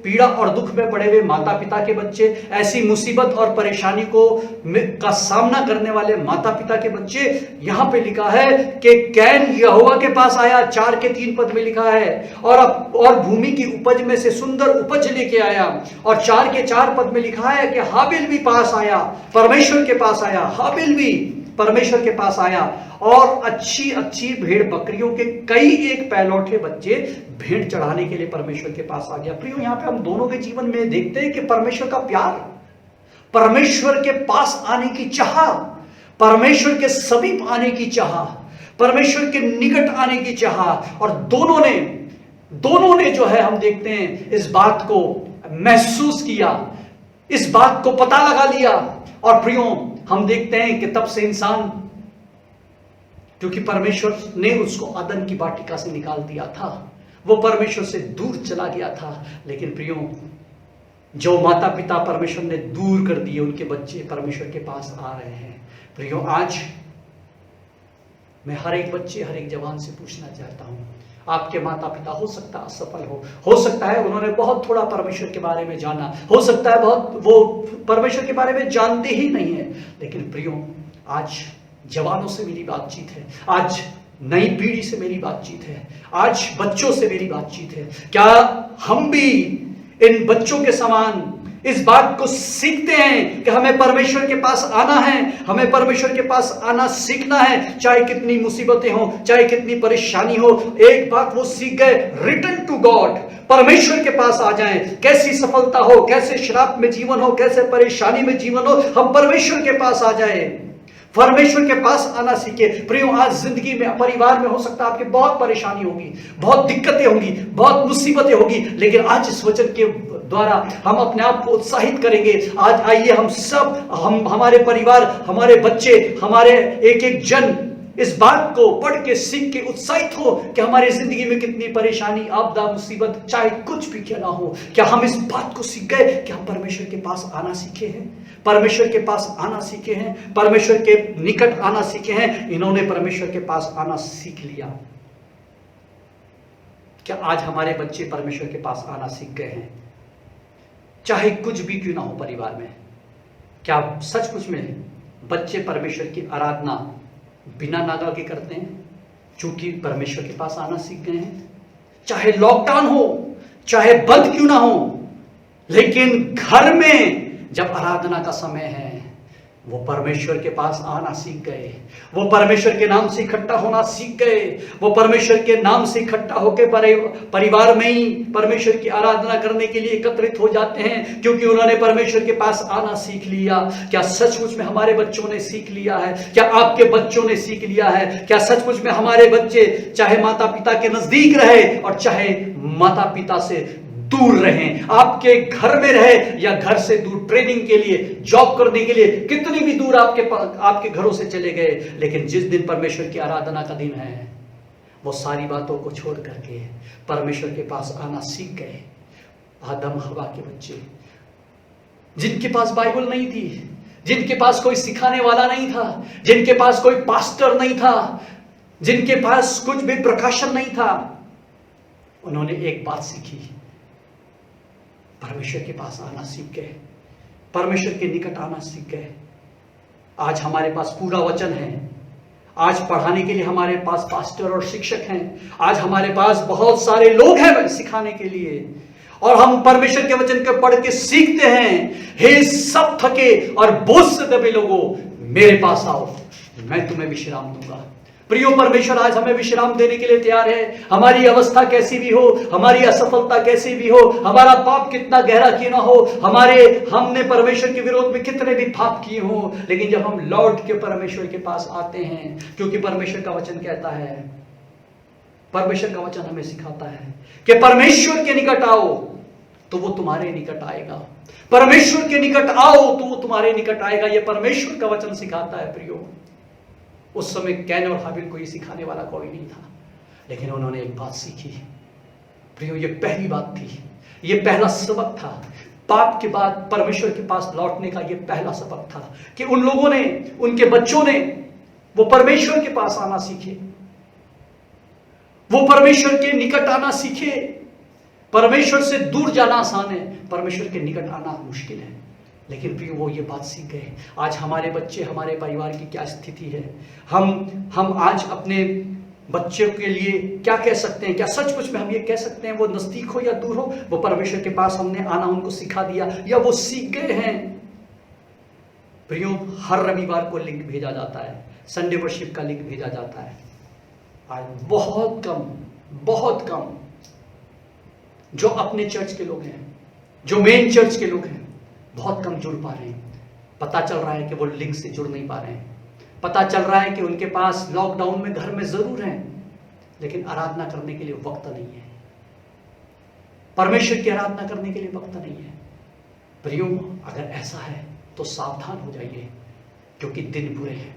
S5: पीड़ा और दुख में पड़े हुए माता पिता के बच्चे, ऐसी मुसीबत और परेशानी का सामना करने वाले माता पिता के बच्चे, यहां पे लिखा है कि कैन यहोवा के पास आया, 4 के 3 पद में लिखा है, और भूमि की उपज में से सुंदर उपज लेके आया। और 4 के 4 पद में लिखा है कि हाबिल भी पास आया, परमेश्वर के पास आया, हाबिल भी परमेश्वर के पास आया, और अच्छी अच्छी भेड़ बकरियों के कई एक पैलौठे बच्चे भेंट चढ़ाने के लिए परमेश्वर के पास आ गया। प्रियो, यहां पे हम दोनों के जीवन में देखते हैं कि परमेश्वर का प्यार, परमेश्वर के पास आने की चाह, परमेश्वर के समीप आने की चाह, परमेश्वर के निकट आने की चाह, और दोनों ने जो है हम देखते हैं इस बात को महसूस किया, इस बात को पता लगा लिया। और प्रियो, हम देखते हैं कि तब से इंसान, क्योंकि परमेश्वर ने उसको अदन की वाटिका से निकाल दिया था, वो परमेश्वर से दूर चला गया था। लेकिन प्रियो, जो माता पिता परमेश्वर ने दूर कर दिए, उनके बच्चे परमेश्वर के पास आ रहे हैं। प्रियो, आज मैं हर एक बच्चे, हर एक जवान से पूछना चाहता हूं, आपके माता पिता हो सकता है असफल हो सकता है उन्होंने बहुत थोड़ा परमेश्वर के बारे में जाना, हो सकता है बहुत वो परमेश्वर के बारे में जानते ही नहीं है। लेकिन प्रियो, आज जवानों से मेरी बातचीत है, आज नई पीढ़ी से मेरी बातचीत है, आज बच्चों से मेरी बातचीत है। क्या हम भी इन बच्चों के समान इस बात को सीखते हैं कि हमें परमेश्वर के पास आना है, हमें परमेश्वर के पास आना सीखना है, चाहे कितनी मुसीबतें हो, चाहे कितनी परेशानी हो। एक बात वो सीख गए, रिटर्न टू गॉड, परमेश्वर के पास आ जाएं। कैसी सफलता हो, कैसे श्राप में जीवन हो, कैसे परेशानी में जीवन हो, हम परमेश्वर के पास आ जाएं, परमेश्वर के पास आना सीखे। प्रियो, आज जिंदगी में, परिवार में हो सकता है आपकी बहुत परेशानी होगी, बहुत दिक्कतें होंगी, बहुत मुसीबतें होगी, लेकिन आज इस वचन के द्वारा हम अपने आप को उत्साहित करेंगे। आज आइए हम सब, हमारे परिवार, हमारे बच्चे, हमारे एक एक जन इस बात को पढ़ के, सीख के उत्साहित हो कि हमारी जिंदगी में कितनी परेशानी, आपदा, मुसीबत, चाहे कुछ भी क्यों ना हो, क्या हम इस बात को सीख गए कि हम परमेश्वर के पास आना सीखे हैं, परमेश्वर के पास आना सीखे हैं, परमेश्वर के निकट आना सीखे हैं। इन्होंने परमेश्वर के पास आना सीख लिया। क्या आज हमारे बच्चे परमेश्वर के पास आना सीख गए हैं, चाहे कुछ भी क्यों ना हो परिवार में? क्या सचमुच में बच्चे परमेश्वर की आराधना बिना नागा के करते हैं, क्योंकि परमेश्वर के पास आना सीख गए हैं? चाहे लॉकडाउन हो, चाहे बंद क्यों ना हो, लेकिन घर में जब आराधना का समय है, वो परमेश्वर के पास आना सीख गए, वो परमेश्वर के नाम से इकट्ठा होना सीख गए, वो परमेश्वर के नाम से इकट्ठा होकर परिवार में ही परमेश्वर की आराधना करने के लिए एकत्रित हो जाते हैं, क्योंकि उन्होंने परमेश्वर के पास आना सीख लिया। क्या सचमुच में हमारे बच्चों ने सीख लिया है? क्या आपके बच्चों ने सीख लिया है? क्या सचमुच में हमारे बच्चे चाहे माता पिता के नजदीक रहे और चाहे माता पिता से दूर रहें, आपके घर में रहे या घर से दूर, ट्रेनिंग के लिए, जॉब करने के लिए, कितनी भी दूर आपके घरों से चले गए, लेकिन जिस दिन परमेश्वर की आराधना का दिन है, वो सारी बातों को छोड़ करके परमेश्वर के पास आना सीख गए। आदम हवा के बच्चे, जिनके पास बाइबल नहीं थी, जिनके पास कोई सिखाने वाला नहीं था, जिनके पास कोई पास्टर नहीं था, जिनके पास कुछ भी प्रकाशन नहीं था, उन्होंने एक बात सीखी, परमेश्वर के पास आना सीख गए, परमेश्वर के निकट आना सीख गए। आज हमारे पास पूरा वचन है, आज पढ़ाने के लिए हमारे पास पास्टर और शिक्षक हैं, आज हमारे पास बहुत सारे लोग हैं सिखाने के लिए, और हम परमेश्वर के वचन को पढ़ के सीखते हैं। हे सब थके और बोझ से दबे लोगों, मेरे पास आओ, मैं तुम्हें विश्राम दूंगा। प्रियो, परमेश्वर आज हमें विश्राम देने के लिए तैयार है। हमारी अवस्था कैसी भी हो, हमारी असफलता कैसी भी हो, हमारा पाप कितना गहरा क्यों ना हो, हमने परमेश्वर के विरोध में कितने भी पाप किए हो, लेकिन जब हम लौट के परमेश्वर के पास आते हैं, क्योंकि परमेश्वर का वचन कहता है, परमेश्वर का वचन हमें सिखाता है कि परमेश्वर के निकट आओ तो वो तुम्हारे निकट आएगा। परमेश्वर के निकट आओ तो वो तुम्हारे निकट आएगा। ये परमेश्वर का वचन सिखाता है प्रियो। उस समय कैन और हाबिल को ये सिखाने वाला कोई नहीं था, लेकिन उन्होंने एक बात सीखी प्रियो। ये पहली बात थी, ये पहला सबक था। पाप के बाद परमेश्वर के पास लौटने का ये पहला सबक था कि उन लोगों ने, उनके बच्चों ने वो परमेश्वर के पास आना सीखे, वो परमेश्वर के निकट आना सीखे। परमेश्वर से दूर जाना आसान है, परमेश्वर के निकट आना मुश्किल है। लेकिन प्रिय वो ये बात सीख गए। आज हमारे बच्चे, हमारे परिवार की क्या स्थिति है? हम आज अपने बच्चों के लिए क्या कह सकते हैं? क्या सचमुच में हम ये कह सकते हैं वो नजदीक हो या दूर हो, वो परमेश्वर के पास हमने आना उनको सिखा दिया या वो सीख गए हैं? प्रियो, हर रविवार को लिंक भेजा जाता है, संडे वर्शिप का लिंक भेजा जाता है। आज बहुत कम जो अपने चर्च के लोग हैं, जो मेन चर्च के लोग हैं, बहुत कम जुड़ पा रहे हैं। पता चल रहा है कि वो लिंक से जुड़ नहीं पा रहे हैं। पता चल रहा है कि उनके पास लॉकडाउन में घर में जरूर हैं, लेकिन आराधना करने के लिए वक्त नहीं है। परमेश्वर की आराधना करने के लिए वक्त नहीं है। प्रियो, अगर ऐसा है तो सावधान हो जाइए, क्योंकि दिन बुरे हैं,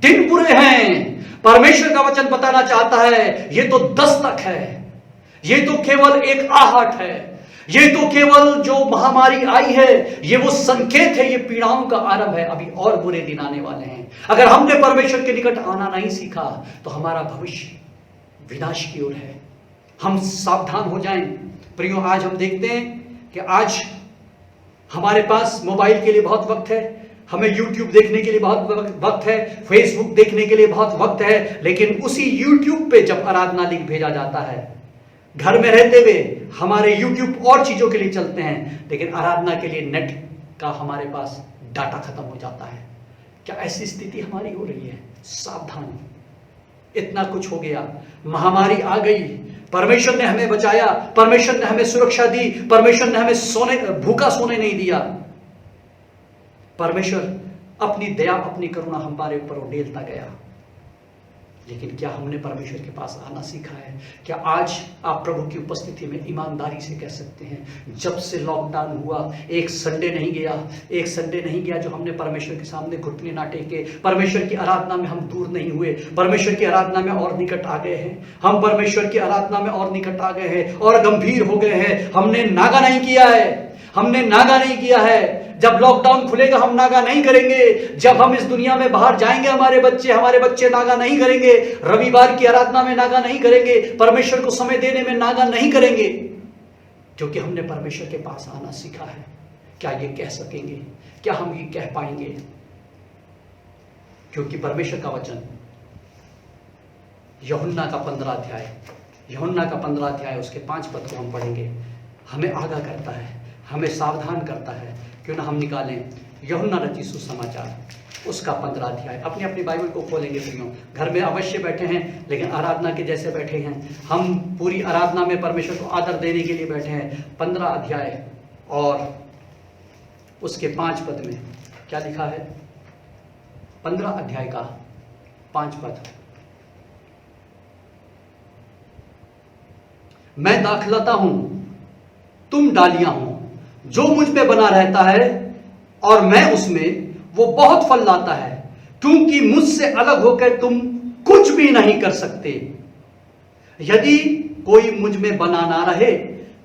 S5: दिन बुरे हैं। परमेश्वर का वचन बताना चाहता है ये तो दस्तक है, ये तो केवल एक आहट है, ये तो केवल जो महामारी आई है ये वो संकेत है, ये पीड़ाओं का आरंभ है। अभी और बुरे दिन आने वाले हैं। अगर हमने परमेश्वर के निकट आना नहीं सीखा तो हमारा भविष्य विनाश की ओर है। हम सावधान हो जाएं। प्रियो, आज हम देखते हैं कि आज हमारे पास मोबाइल के लिए बहुत वक्त है, हमें YouTube देखने के लिए बहुत वक्त है, फेसबुक देखने के लिए बहुत वक्त है, लेकिन उसी YouTube पे जब आराधना लिंक भेजा जाता है, घर में रहते हुए हमारे YouTube और चीजों के लिए चलते हैं, लेकिन आराधना के लिए नेट का हमारे पास डाटा खत्म हो जाता है। क्या ऐसी स्थिति हमारी हो रही है? सावधान। इतना कुछ हो गया, महामारी आ गई, परमेश्वर ने हमें बचाया, परमेश्वर ने हमें सुरक्षा दी, परमेश्वर ने हमें भूखा सोने नहीं दिया। परमेश्वर अपनी दया, अपनी करुणा हमारे ऊपर उड़ेलता गया, लेकिन क्या हमने परमेश्वर के पास आना सीखा है? क्या आज आप प्रभु की उपस्थिति में ईमानदारी से कह सकते हैं, जब से लॉकडाउन हुआ एक संडे नहीं गया जो हमने परमेश्वर के सामने घुटने ना टेके, परमेश्वर की आराधना में हम दूर नहीं हुए, परमेश्वर की आराधना में और निकट आ गए हैं, हम परमेश्वर की आराधना में और निकट आ गए हैं और गंभीर हो गए हैं। हमने नागा नहीं किया है। जब लॉकडाउन खुलेगा हम नागा नहीं करेंगे। जब हम इस दुनिया में बाहर जाएंगे हमारे बच्चे नागा नहीं करेंगे। रविवार की आराधना में नागा नहीं करेंगे। परमेश्वर को समय देने में नागा नहीं करेंगे, क्योंकि हमने परमेश्वर के पास आना सीखा है। क्या ये कह सकेंगे? क्या हम ये कह पाएंगे? क्योंकि परमेश्वर का वचन यूहन्ना का 15 अध्याय उसके 5 पद को हम पढ़ेंगे, हमें आगाह करता है, हमें सावधान करता है। क्यों ना हम निकालें यूहन्ना रचित सुसमाचार उसका 15 अध्याय। अपनी अपनी बाइबल को खोलेंगे प्रियो। घर में अवश्य बैठे हैं, लेकिन आराधना के जैसे बैठे हैं। हम पूरी आराधना में परमेश्वर को आदर देने के लिए बैठे हैं। 15 अध्याय और उसके 5 पद में क्या लिखा है? 15 अध्याय का 5 पद। मैं दाखलता हूं, तुम डालियां हो, जो मुझ पे बना रहता है और मैं उसमें, वो बहुत फल लाता है, क्योंकि मुझसे अलग होकर तुम कुछ भी नहीं कर सकते। यदि कोई मुझ में बना ना रहे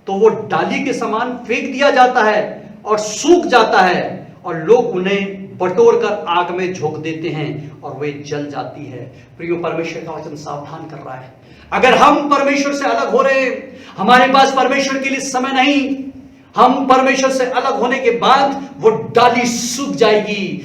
S5: तो वो डाली के समान फेंक दिया जाता है और सूख जाता है, और लोग उन्हें बटोर कर आग में झोंक देते हैं और वे जल जाती है। प्रियो, परमेश्वर का वचन सावधान कर रहा है। अगर हम परमेश्वर से अलग हो रहे, हमारे पास परमेश्वर के लिए समय नहीं, हम परमेश्वर से अलग होने के बाद वो डाली सूख जाएगी।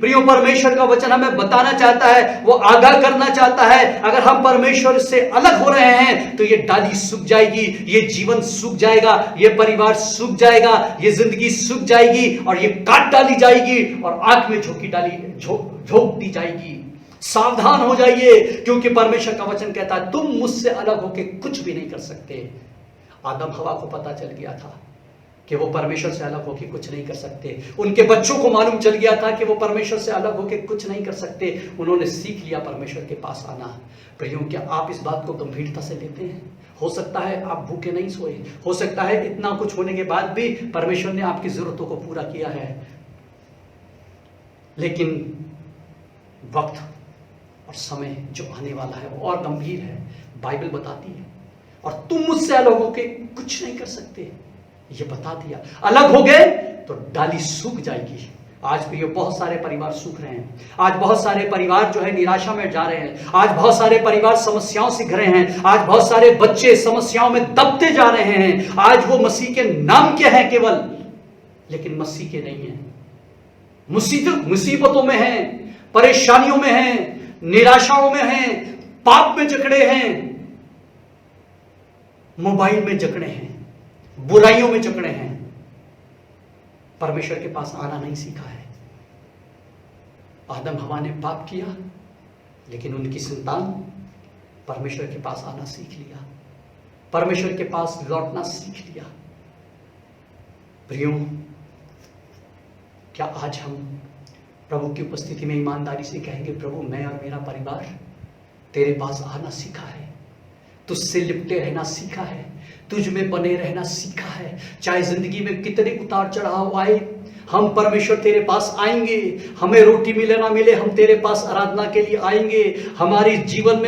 S5: प्रियो, परमेश्वर का वचन हमें बताना चाहता है, वो आगाह करना चाहता है, अगर हम परमेश्वर से अलग हो रहे हैं तो ये डाली सूख जाएगी, ये जीवन सूख जाएगा, ये परिवार सूख जाएगा, ये जिंदगी सूख जाएगी और ये काट डाली जाएगी और आग में झोंक दी जाएगी। सावधान हो जाइए, क्योंकि परमेश्वर का वचन कहता है तुम मुझसे अलग होकर कुछ भी नहीं कर सकते। आदम हवा को पता चल गया था कि वो परमेश्वर से अलग होकर कुछ नहीं कर सकते। उनके बच्चों को मालूम चल गया था कि वो परमेश्वर से अलग होकर कुछ नहीं कर सकते। उन्होंने सीख लिया परमेश्वर के पास आना। प्रियो, क्या आप इस बात को गंभीरता से लेते हैं? हो सकता है आप भूखे नहीं सोए, हो सकता है इतना कुछ होने के बाद भी परमेश्वर ने आपकी जरूरतों को पूरा किया है, लेकिन वक्त और समय जो आने वाला है वो और गंभीर है, बाइबल बताती है। और तुम मुझसे अलग होके कुछ नहीं कर सकते, ये बता दिया। अलग हो गए तो डाली सूख जाएगी। आज भी ये बहुत सारे परिवार सूख रहे हैं, आज बहुत सारे परिवार जो है निराशा में जा रहे हैं, आज बहुत सारे परिवार समस्याओं से घिरे हैं, आज बहुत सारे बच्चे समस्याओं में दबते जा रहे हैं। आज वो मसीह के नाम के हैं केवल, लेकिन मसीह के नहीं है। मुसीबतों में हैं, परेशानियों में हैं, निराशाओं में हैं, पाप में जकड़े हैं, मोबाइल में जकड़े हैं, बुराइयों में जकड़े हैं। परमेश्वर के पास आना नहीं सीखा है। आदम हवा ने पाप किया, लेकिन उनकी संतान परमेश्वर के पास आना सीख लिया, परमेश्वर के पास लौटना सीख लिया। प्रियो, क्या आज हम प्रभु की उपस्थिति में ईमानदारी से कहेंगे, प्रभु मैं और मेरा परिवार तेरे पास आना सीखा है, तुझसे लिपटे रहना सीखा है, तुझ में बने रहना सीखा है। चाहे जिंदगी में कितने उतार चढ़ाव आए, हम परमेश्वर तेरे पास आएंगे। हमें रोटी मिले ना मिले, हम तेरे पास आराधना के लिए आएंगे। हमारे जीवन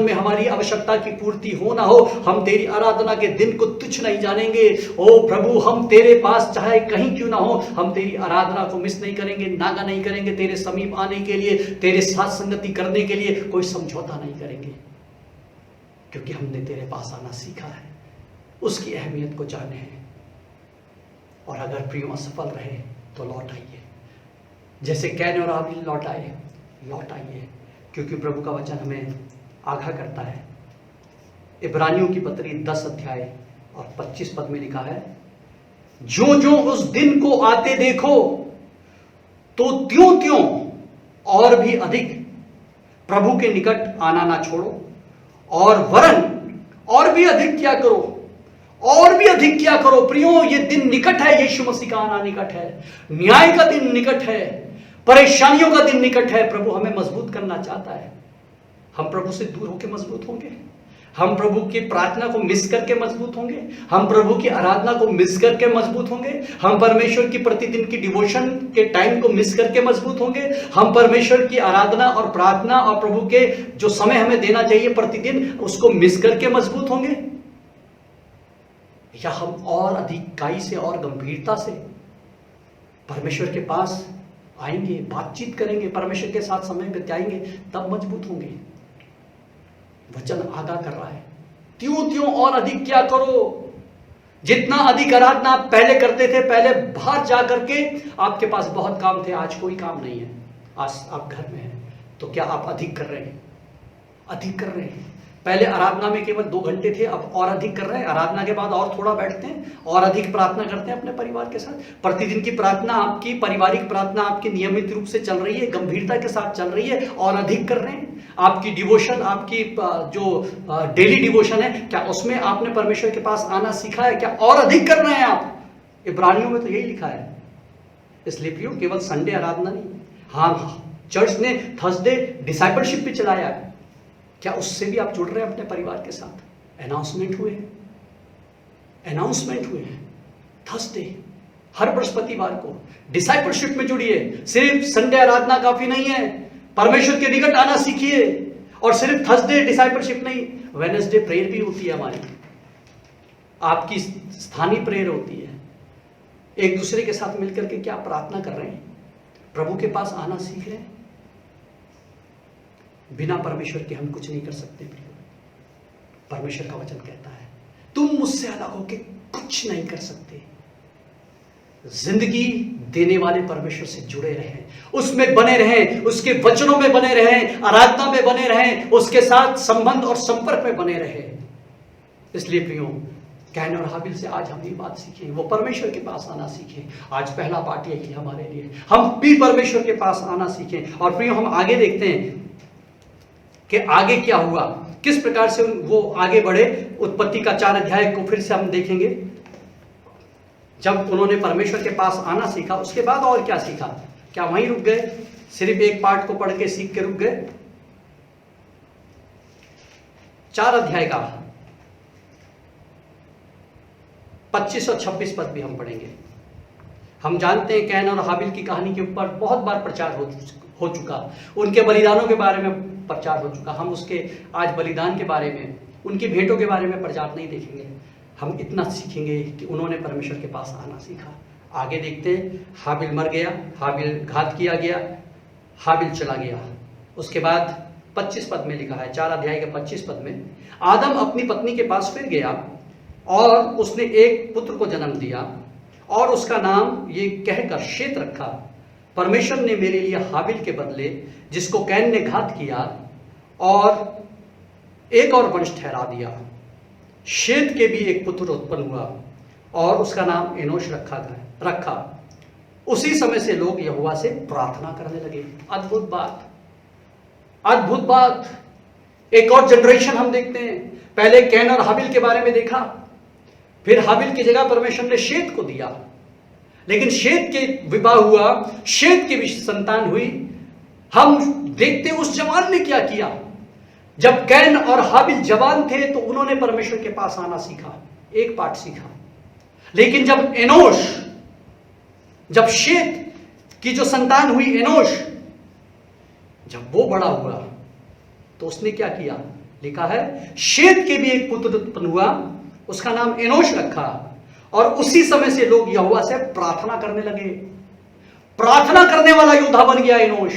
S5: में हमारी आवश्यकता की पूर्ति हो ना हो, हम तेरी आराधना के दिन को तुच्छ नहीं जानेंगे। ओ प्रभु, हम तेरे पास चाहे कहीं क्यों ना हो, हम तेरी आराधना को मिस नहीं करेंगे, नागा नहीं करेंगे। तेरे समीप आने के लिए, तेरे साथ संगति करने के लिए कोई समझौता नहीं करेंगे, क्योंकि हमने तेरे पास आना सीखा है, उसकी अहमियत को जाने हैं। और अगर प्रियो असफल रहे तो लौट आइए, जैसे कैन और हाबिल लौट आइए, क्योंकि प्रभु का वचन हमें आगाह करता है। इब्रानियों की पत्री 10 अध्याय और 25 पद में लिखा है, जो जो उस दिन को आते देखो तो त्यों त्यों और भी अधिक प्रभु के निकट आना ना छोड़ो, और वरन और भी अधिक क्या करो, और भी अधिक क्या करो। प्रियो, ये दिन निकट है, यीशु मसीह का आना निकट है, न्याय का दिन निकट है, परेशानियों का दिन निकट है। प्रभु हमें मजबूत करना चाहता है। हम प्रभु से दूर होकर मजबूत होंगे, हम प्रभु की प्रार्थना को मिस करके मजबूत होंगे, हम प्रभु की आराधना को मिस करके मजबूत होंगे, हम परमेश्वर की प्रतिदिन की डिवोशन के टाइम को मिस करके मजबूत होंगे, हम परमेश्वर की आराधना और प्रार्थना और प्रभु के जो समय हमें देना चाहिए प्रतिदिन, उसको मिस करके मजबूत होंगे, या हम और अधिकाई से और गंभीरता से परमेश्वर के पास आएंगे, बातचीत करेंगे, परमेश्वर के साथ समय बिताएंगे, तब मजबूत होंगे। वचन आगाह कर रहा है, त्यों त्यों और अधिक क्या करो। जितना अधिक आराधना आप पहले करते थे, पहले बाहर जा करके आपके पास बहुत काम थे, आज कोई काम नहीं है, आज आप घर में हैं, तो क्या आप अधिक कर रहे हैं? अधिक कर रहे हैं। पहले आराधना में केवल 2 घंटे थे, अब और अधिक कर रहे हैं। आराधना के बाद और थोड़ा बैठते हैं और अधिक प्रार्थना करते हैं अपने परिवार के साथ। प्रतिदिन की प्रार्थना आपकी, पारिवारिक प्रार्थना आपकी नियमित रूप से चल रही है, गंभीरता के साथ चल रही है, और अधिक कर रहे हैं। आपकी डिवोशन, आपकी जो डेली डिवोशन है, क्या उसमें आपने परमेश्वर के पास आना सीखा है? क्या और अधिक कर रहे हैं आप? इब्रानियों में तो यही लिखा है। इसलिए प्रियो, केवल संडे आराधना नहीं, हाँ, चर्च ने थर्सडे डिसाइपलशिप भी चलाया है, क्या उससे भी आप जुड़ रहे हैं अपने परिवार के साथ? अनाउंसमेंट हुए हैं थर्सडे, हर बृहस्पतिवार को डिसाइपलशिप में जुड़िए। सिर्फ संडे आराधना काफी नहीं है, परमेश्वर के निकट आना सीखिए। और सिर्फ थर्सडे डिसाइपलशिप नहीं, वेडनेसडे प्रेयर भी होती है हमारी, आपकी स्थानीय प्रेयर होती है। एक दूसरे के साथ मिलकर के क्या प्रार्थना कर रहे हैं? प्रभु के पास आना सीख रहे हैं? बिना परमेश्वर के हम कुछ नहीं कर सकते। परमेश्वर का वचन कहता है, तुम मुझसे अलग होकर कुछ नहीं कर सकते। जिंदगी देने वाले परमेश्वर से जुड़े रहें, उसमें बने रहें, उसके वचनों में बने रहें, आराधना में बने रहें, उसके साथ संबंध और संपर्क में बने रहें। इसलिए प्रियो, कैन और हाबिल से आज हम ये बात सीखें, वो परमेश्वर के पास आना सीखें। आज पहला पार्ट यही हमारे लिए, हम भी परमेश्वर के पास आना सीखें। और प्रियो, हम आगे देखते हैं कि आगे क्या हुआ, किस प्रकार से वो आगे बढ़े। उत्पत्ति का 4 अध्याय को फिर से हम देखेंगे। जब उन्होंने परमेश्वर के पास आना सीखा, उसके बाद और क्या सीखा? क्या वहीं रुक गए? सिर्फ एक पार्ट को पढ़ के सीख के रुक गए? 4 अध्याय का 25 और 26 पद भी हम पढ़ेंगे। हम जानते हैं कैन और हाबिल की कहानी के ऊपर बहुत बार प्रचार हो चुका, उनके बलिदानों के बारे में प्रचार हो चुका। हम उसके आज बलिदान के बारे में, उनकी भेंटों के बारे में प्रचार नहीं देखेंगे। हम इतना सीखेंगे कि उन्होंने परमेश्वर के पास आना सीखा। आगे देखते हैं, हाबिल मर गया, हाबिल घात किया गया, हाबिल चला गया। उसके बाद 25 पद में लिखा है, 4 अध्याय के 25 पद में, आदम अपनी पत्नी के पास फिर गया और उसने एक पुत्र को जन्म दिया और उसका नाम ये कहकर शेत रखा, परमेश्वर ने मेरे लिए हाबिल के बदले जिसको कैन ने घात किया और एक और वंश ठहरा दिया। शेत के भी एक पुत्र उत्पन्न हुआ और उसका नाम एनोश रखा। उसी समय से लोग यहोवा से प्रार्थना करने लगे। अद्भुत बात, अद्भुत बात। एक और जनरेशन हम देखते हैं। पहले कैन और हाबिल के बारे में देखा, फिर हाबिल की जगह परमेश्वर ने शेत को दिया, लेकिन शेत के विवाह हुआ, शेत की भी संतान हुई। हम देखते उस जवान ने क्या किया। जब कैन और हाबिल जवान थे तो उन्होंने परमेश्वर के पास आना सीखा, एक पाठ सीखा। लेकिन जब एनोश, जब शेत की जो संतान हुई एनोश, जब वो बड़ा हुआ तो उसने क्या किया। लिखा है शेत के भी एक पुत्र उत्पन्न हुआ, उसका नाम एनोश रखा और उसी समय से लोग यहोवा से प्रार्थना करने लगे। प्रार्थना करने वाला योद्धा बन गया एनोश।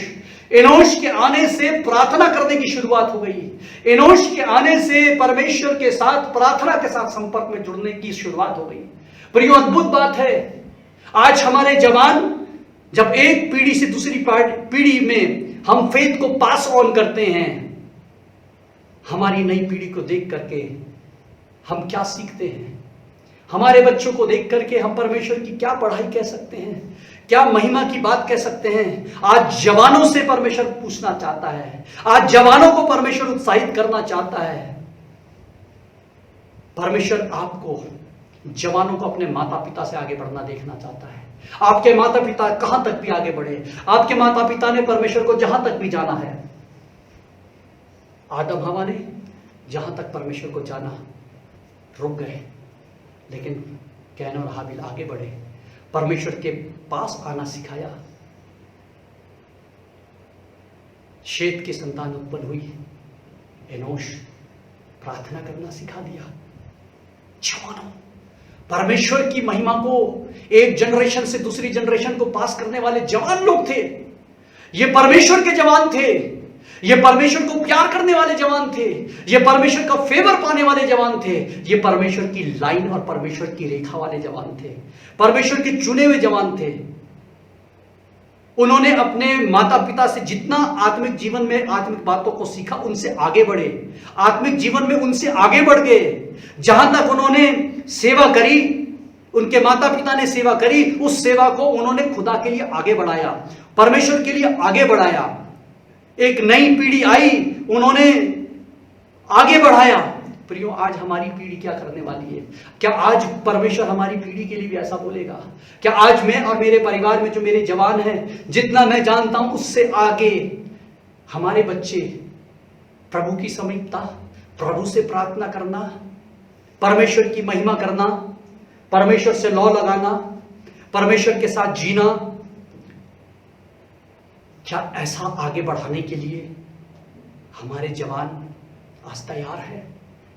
S5: एनोश के आने से प्रार्थना करने की शुरुआत हो गई। एनोश के आने से परमेश्वर के साथ, प्रार्थना के साथ संपर्क में जुड़ने की शुरुआत हो गई। प्रियो, अद्भुत बात है। आज हमारे जवान जब एक पीढ़ी से दूसरी पीढ़ी में हम फेथ को पास ऑन करते हैं, हमारी नई पीढ़ी को देख करके हम क्या सीखते हैं। हमारे बच्चों को देख करके हम परमेश्वर की क्या पढ़ाई कह सकते हैं, क्या महिमा की बात कह सकते हैं। आज जवानों से परमेश्वर पूछना चाहता है, आज जवानों को परमेश्वर उत्साहित करना चाहता है। परमेश्वर आपको, जवानों को, अपने माता पिता से आगे बढ़ना देखना चाहता है। आपके माता पिता कहां तक भी आगे बढ़े। आपके माता पिता ने परमेश्वर को जहां तक भी जाना है, आदम हवा ने जहां तक परमेश्वर को जाना रुक गए, लेकिन कैन और हाबिल आगे बढ़े, परमेश्वर के पास आना सिखाया। शेत की संतान उत्पन्न हुई, एनोश प्रार्थना करना सिखा दिया। जवानों, परमेश्वर की महिमा को एक जनरेशन से दूसरी जनरेशन को पास करने वाले जवान लोग थे। ये परमेश्वर के जवान थे, ये परमेश्वर को प्यार करने वाले जवान थे, ये परमेश्वर का फेवर पाने वाले जवान थे, ये परमेश्वर की लाइन और परमेश्वर की रेखा वाले जवान थे, परमेश्वर के चुने हुए जवान थे। उन्होंने अपने माता पिता से जितना आत्मिक जीवन में आत्मिक बातों को सीखा, उनसे आगे बढ़े, आत्मिक जीवन में उनसे आगे बढ़ गए। जहां तक उन्होंने सेवा करी, उनके माता पिता ने सेवा करी, उस सेवा को उन्होंने खुदा के लिए आगे बढ़ाया, परमेश्वर के लिए आगे बढ़ाया। एक नई पीढ़ी आई, उन्होंने आगे बढ़ाया। प्रियो, आज हमारी पीढ़ी क्या करने वाली है? क्या आज परमेश्वर हमारी पीढ़ी के लिए भी ऐसा बोलेगा? क्या आज मैं और मेरे परिवार में जो मेरे जवान हैं, जितना मैं जानता हूं उससे आगे हमारे बच्चे प्रभु की समीपता, प्रभु से प्रार्थना करना, परमेश्वर की महिमा करना, परमेश्वर से लौ लगाना, परमेश्वर के साथ जीना, क्या ऐसा आगे बढ़ाने के लिए हमारे जवान आज तैयार है?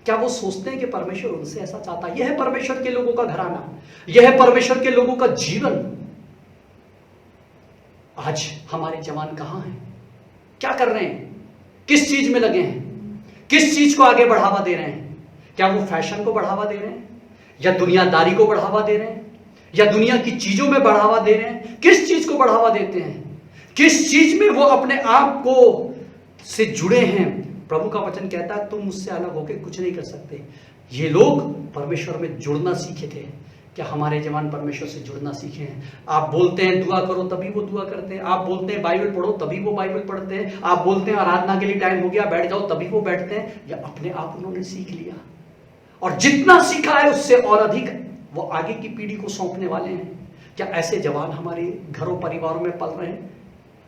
S5: क्या वो सोचते हैं कि परमेश्वर उनसे ऐसा चाहता है? यह है परमेश्वर के लोगों का घराना, यह है परमेश्वर के लोगों का जीवन। आज हमारे जवान कहां हैं? क्या कर रहे हैं? किस चीज में लगे हैं? किस चीज को आगे बढ़ावा दे रहे हैं? क्या वो फैशन को बढ़ावा दे रहे हैं, या दुनियादारी को बढ़ावा दे रहे हैं, या दुनिया की चीजों में बढ़ावा दे रहे हैं? किस चीज को बढ़ावा देते हैं? किस चीज में वो अपने आप को से जुड़े हैं? प्रभु का वचन कहता है तुम मुझसे अलग होकर कुछ नहीं कर सकते। ये लोग परमेश्वर में जुड़ना सीखे थे। क्या हमारे जवान परमेश्वर से जुड़ना सीखे हैं? आप बोलते हैं दुआ करो, तभी वो दुआ करते हैं। आप बोलते हैं बाइबल पढ़ो, तभी वो बाइबल पढ़ते हैं। आप बोलते हैं आराधना के लिए टाइम हो गया, बैठ जाओ, तभी वो बैठते हैं। या अपने आप उन्होंने सीख लिया, और जितना सीखा है उससे और अधिक वो आगे की पीढ़ी को सौंपने वाले हैं। क्या ऐसे जवान हमारे घरों परिवारों में पल रहे हैं?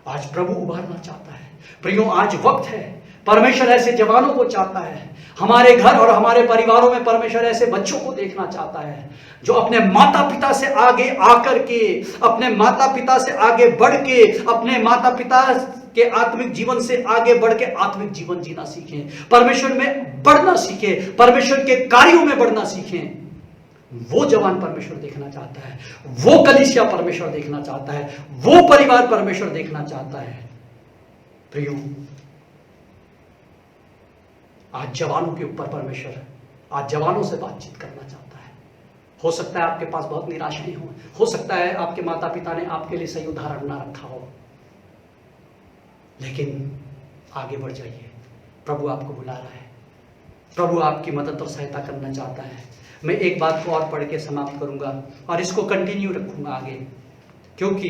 S5: आज प्रभु उभारना चाहता है। प्रियो, आज वक्त है परमेश्वर ऐसे जवानों को चाहता है। हमारे घर और हमारे परिवारों में परमेश्वर ऐसे बच्चों को देखना चाहता है जो अपने माता पिता से आगे आकर के, अपने माता पिता से आगे बढ़ के, अपने माता पिता के आत्मिक जीवन से आगे बढ़ के आत्मिक जीवन जीना सीखें, परमेश्वर में बढ़ना सीखें, परमेश्वर के कार्यों में बढ़ना सीखें। वो जवान परमेश्वर देखना चाहता है, वो कलीसिया परमेश्वर देखना चाहता है, वो परिवार परमेश्वर देखना चाहता है। प्रियो, आज जवानों के ऊपर परमेश्वर आज जवानों से बातचीत करना चाहता है। हो सकता है आपके पास बहुत निराशाएं हो सकता है आपके माता पिता ने आपके लिए सही उदाहरण ना रखा हो, लेकिन आगे बढ़ जाइए। प्रभु आपको बुला रहा है, प्रभु आपकी मदद और सहायता करना चाहता है। मैं एक बात को और पढ़ के समाप्त करूंगा और इसको कंटिन्यू रखूंगा आगे, क्योंकि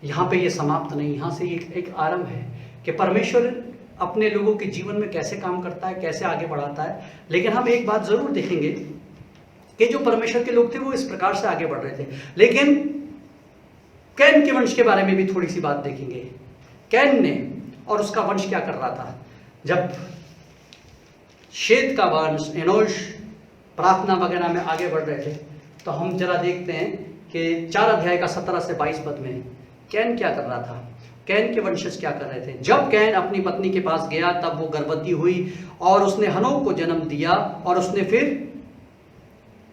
S5: यहाँ पे ये समाप्त नहीं, यहाँ से एक आरंभ है कि परमेश्वर अपने लोगों के जीवन में कैसे काम करता है, कैसे आगे बढ़ाता है। लेकिन हम एक बात जरूर देखेंगे कि जो परमेश्वर के लोग थे वो इस प्रकार से आगे बढ़ रहे थे। लेकिन कैन के वंश के बारे में भी थोड़ी सी बात देखेंगे। कैन ने और उसका वंश क्या कर रहा था। जब शेत का वंश, एनोश प्रार्थना वगैरह में आगे बढ़ रहे थे, तो हम जरा देखते हैं कि 4 अध्याय का 17 से 22 पद में कैन क्या कर रहा था, कैन के वंशज क्या कर रहे थे। जब कैन अपनी पत्नी के पास गया तब वो गर्भवती हुई और उसने हनोक को जन्म दिया, और उसने फिर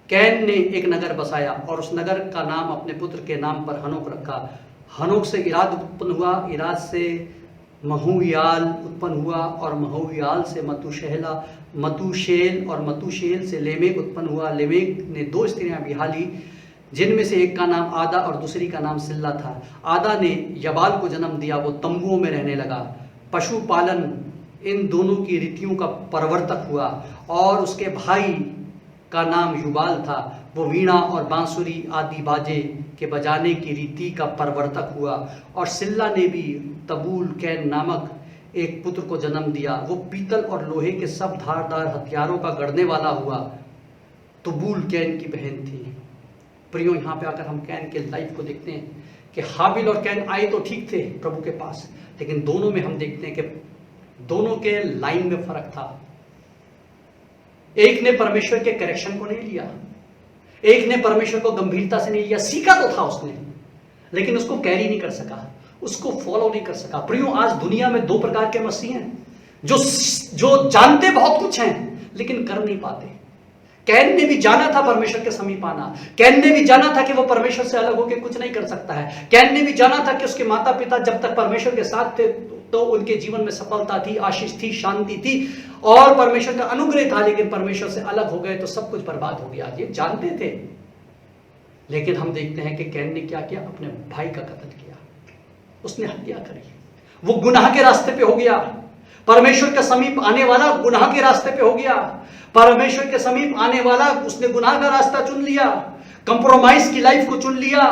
S5: कैन ने एक नगर बसाया और उस नगर का नाम अपने पुत्र के नाम पर हनोक रखा। हनोक से इराद उत्पन्न हुआ, इराद से महूयाल उत्पन्न हुआ और महूयाल से मतूशेला, मतूशेल और मतूशेल से लेमेक उत्पन्न हुआ। लेमेक ने 2 स्त्रियां बिहाली, जिनमें से एक का नाम आदा और दूसरी का नाम सिल्ला था। आदा ने यबाल को जन्म दिया, वो तंबुओं में रहने लगा। पशुपालन इन दोनों की रीतियों का प्रवर्तक हुआ, और उसके भाई का नाम युबाल था, वो वीणा और बांसुरी आदि बाजे के बजाने की रीति का प्रवर्तक हुआ। और सिल्ला ने भी तबूल कैन नामक एक पुत्र को जन्म दिया, वो पीतल और लोहे के सब धारदार हथियारों का गढ़ने वाला हुआ। तबूल कैन की बहन थी। प्रियो, यहाँ पे आकर हम कैन के लाइफ को देखते हैं कि हाबिल और कैन आए तो ठीक थे प्रभु के पास, लेकिन दोनों में हम देखते हैं कि दोनों के लाइन में फर्क था। एक ने परमेश्वर के करेक्शन को नहीं लिया, एक ने परमेश्वर को गंभीरता से नहीं लिया। सीखा तो था उसने, लेकिन उसको कैरी नहीं कर सका, उसको फॉलो नहीं कर सका। प्रियो, आज दुनिया में 2 प्रकार के मसीह हैं, जो जानते बहुत कुछ हैं लेकिन कर नहीं पाते। कैन ने भी जाना था परमेश्वर के समीप आना, कैन ने भी जाना था कि वो परमेश्वर से अलग होकर कुछ नहीं कर सकता है। कैन ने भी जाना था कि उसके माता पिता जब तक परमेश्वर के साथ थे तो उनके जीवन में सफलता थी, आशीष थी, शांति थी और परमेश्वर का अनुग्रह था। लेकिन परमेश्वर से अलग हो गए तो सब कुछ बर्बाद हो गया। ये जानते थे, लेकिन हम देखते हैं कि कैन ने क्या किया, अपने भाई का कत्ल किया, उसने हत्या करी। वो गुनाह के रास्ते पे हो गया, परमेश्वर के समीप आने वाला गुनाह के रास्ते पे हो गया। परमेश्वर के समीप आने वाला, उसने गुनाह का रास्ता चुन लिया, कंप्रोमाइज की लाइफ को चुन लिया,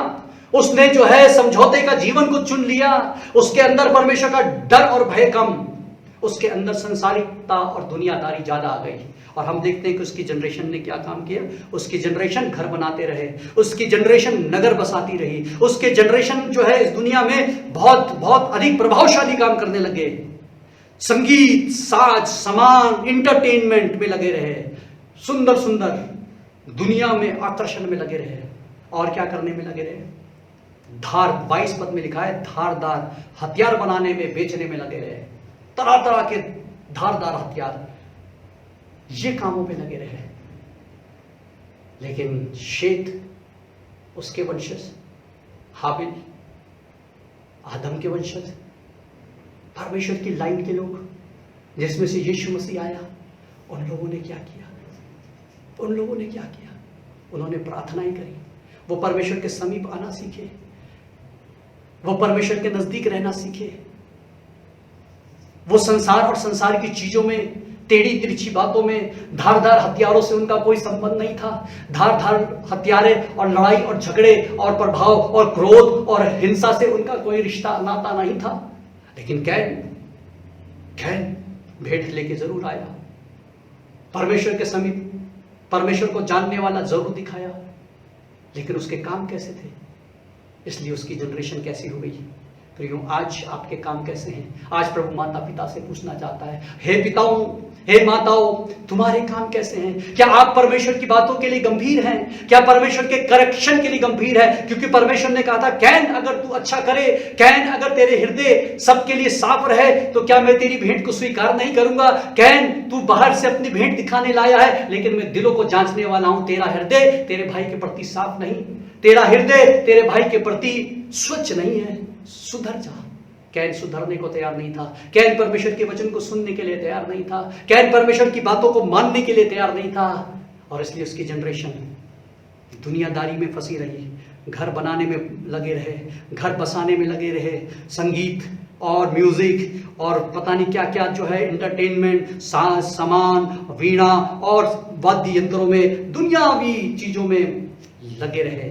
S5: उसने जो है समझौते का जीवन को चुन लिया। उसके अंदर परमेश्वर का डर और भय कम, उसके अंदर संसारिकता और दुनियादारी ज्यादा आ गई। और हम देखते हैं कि उसकी जनरेशन ने क्या काम किया। उसकी जनरेशन घर बनाते रहे, उसकी जनरेशन नगर बसाती रही, उसके जनरेशन जो है इस दुनिया में बहुत बहुत अधिक प्रभावशाली काम करने लगे। संगीत, साज, सामान, इंटरटेनमेंट में लगे रहे, सुंदर सुंदर दुनिया में आकर्षण में लगे रहे। और क्या करने में लगे रहे, 22 पद में लिखा है, धारदार हथियार बनाने में, बेचने में लगे रहे। तरह तरह के धारदार हथियार, ये कामों पे लगे रहे। लेकिन शेत, उसके वंशज, हाबिल, आदम के वंशज, परमेश्वर की लाइन के लोग, जिसमें से यीशु मसीह आया, उन लोगों ने क्या किया, उन लोगों ने क्या किया, उन्होंने प्रार्थनाएं करी। वो परमेश्वर के समीप आना सीखे, वो परमेश्वर के नजदीक रहना सीखे। वो संसार और संसार की चीजों में, टेढ़ी तिरछी बातों में, धारदार हथियारों से उनका कोई संबंध नहीं था। धारदार हथियारें और लड़ाई और झगड़े और प्रभाव और क्रोध और हिंसा से उनका कोई रिश्ता नाता नहीं था। लेकिन कैन भेंट लेके जरूर आया, परमेश्वर के समीप परमेश्वर को जानने वाला जरूर दिखाया, लेकिन उसके काम कैसे थे, इसलिए उसकी जनरेशन कैसी हो गई। प्रियो, आज आपके काम कैसे हैं? आज प्रभु माता पिता से पूछना चाहता है, हे पिताओं, हे माताओं, तुम्हारे काम कैसे हैं? क्या आप परमेश्वर की बातों के लिए गंभीर हैं? क्या परमेश्वर के करेक्शन के लिए गंभीर है? क्योंकि परमेश्वर ने कहा था, कैन अगर तू अच्छा करे, कैन अगर तेरे हृदय सबके लिए साफ रहे, तो क्या मैं तेरी भेंट को स्वीकार नहीं करूंगा? कैन, तू बाहर से अपनी भेंट दिखाने लाया है, लेकिन मैं दिलों को जांचने वाला हूं। तेरा हृदय तेरे भाई के प्रति साफ नहीं, तेरा हृदय तेरे भाई के प्रति स्वच्छ नहीं है। सुधर जा। कैन सुधरने को तैयार नहीं था। कैन परमेश्वर के वचन को सुनने के लिए तैयार नहीं था। कैन परमेश्वर की बातों को मानने के लिए तैयार नहीं था, और इसलिए उसकी जनरेशन दुनियादारी में फंसी रही, घर बनाने में लगे रहे, घर बसाने में लगे रहे, संगीत और म्यूजिक और पता नहीं क्या क्या जो है इंटरटेनमेंट, सामान, वीणा और वाद्य यंत्रों में, दुनियावी चीजों में लगे रहे,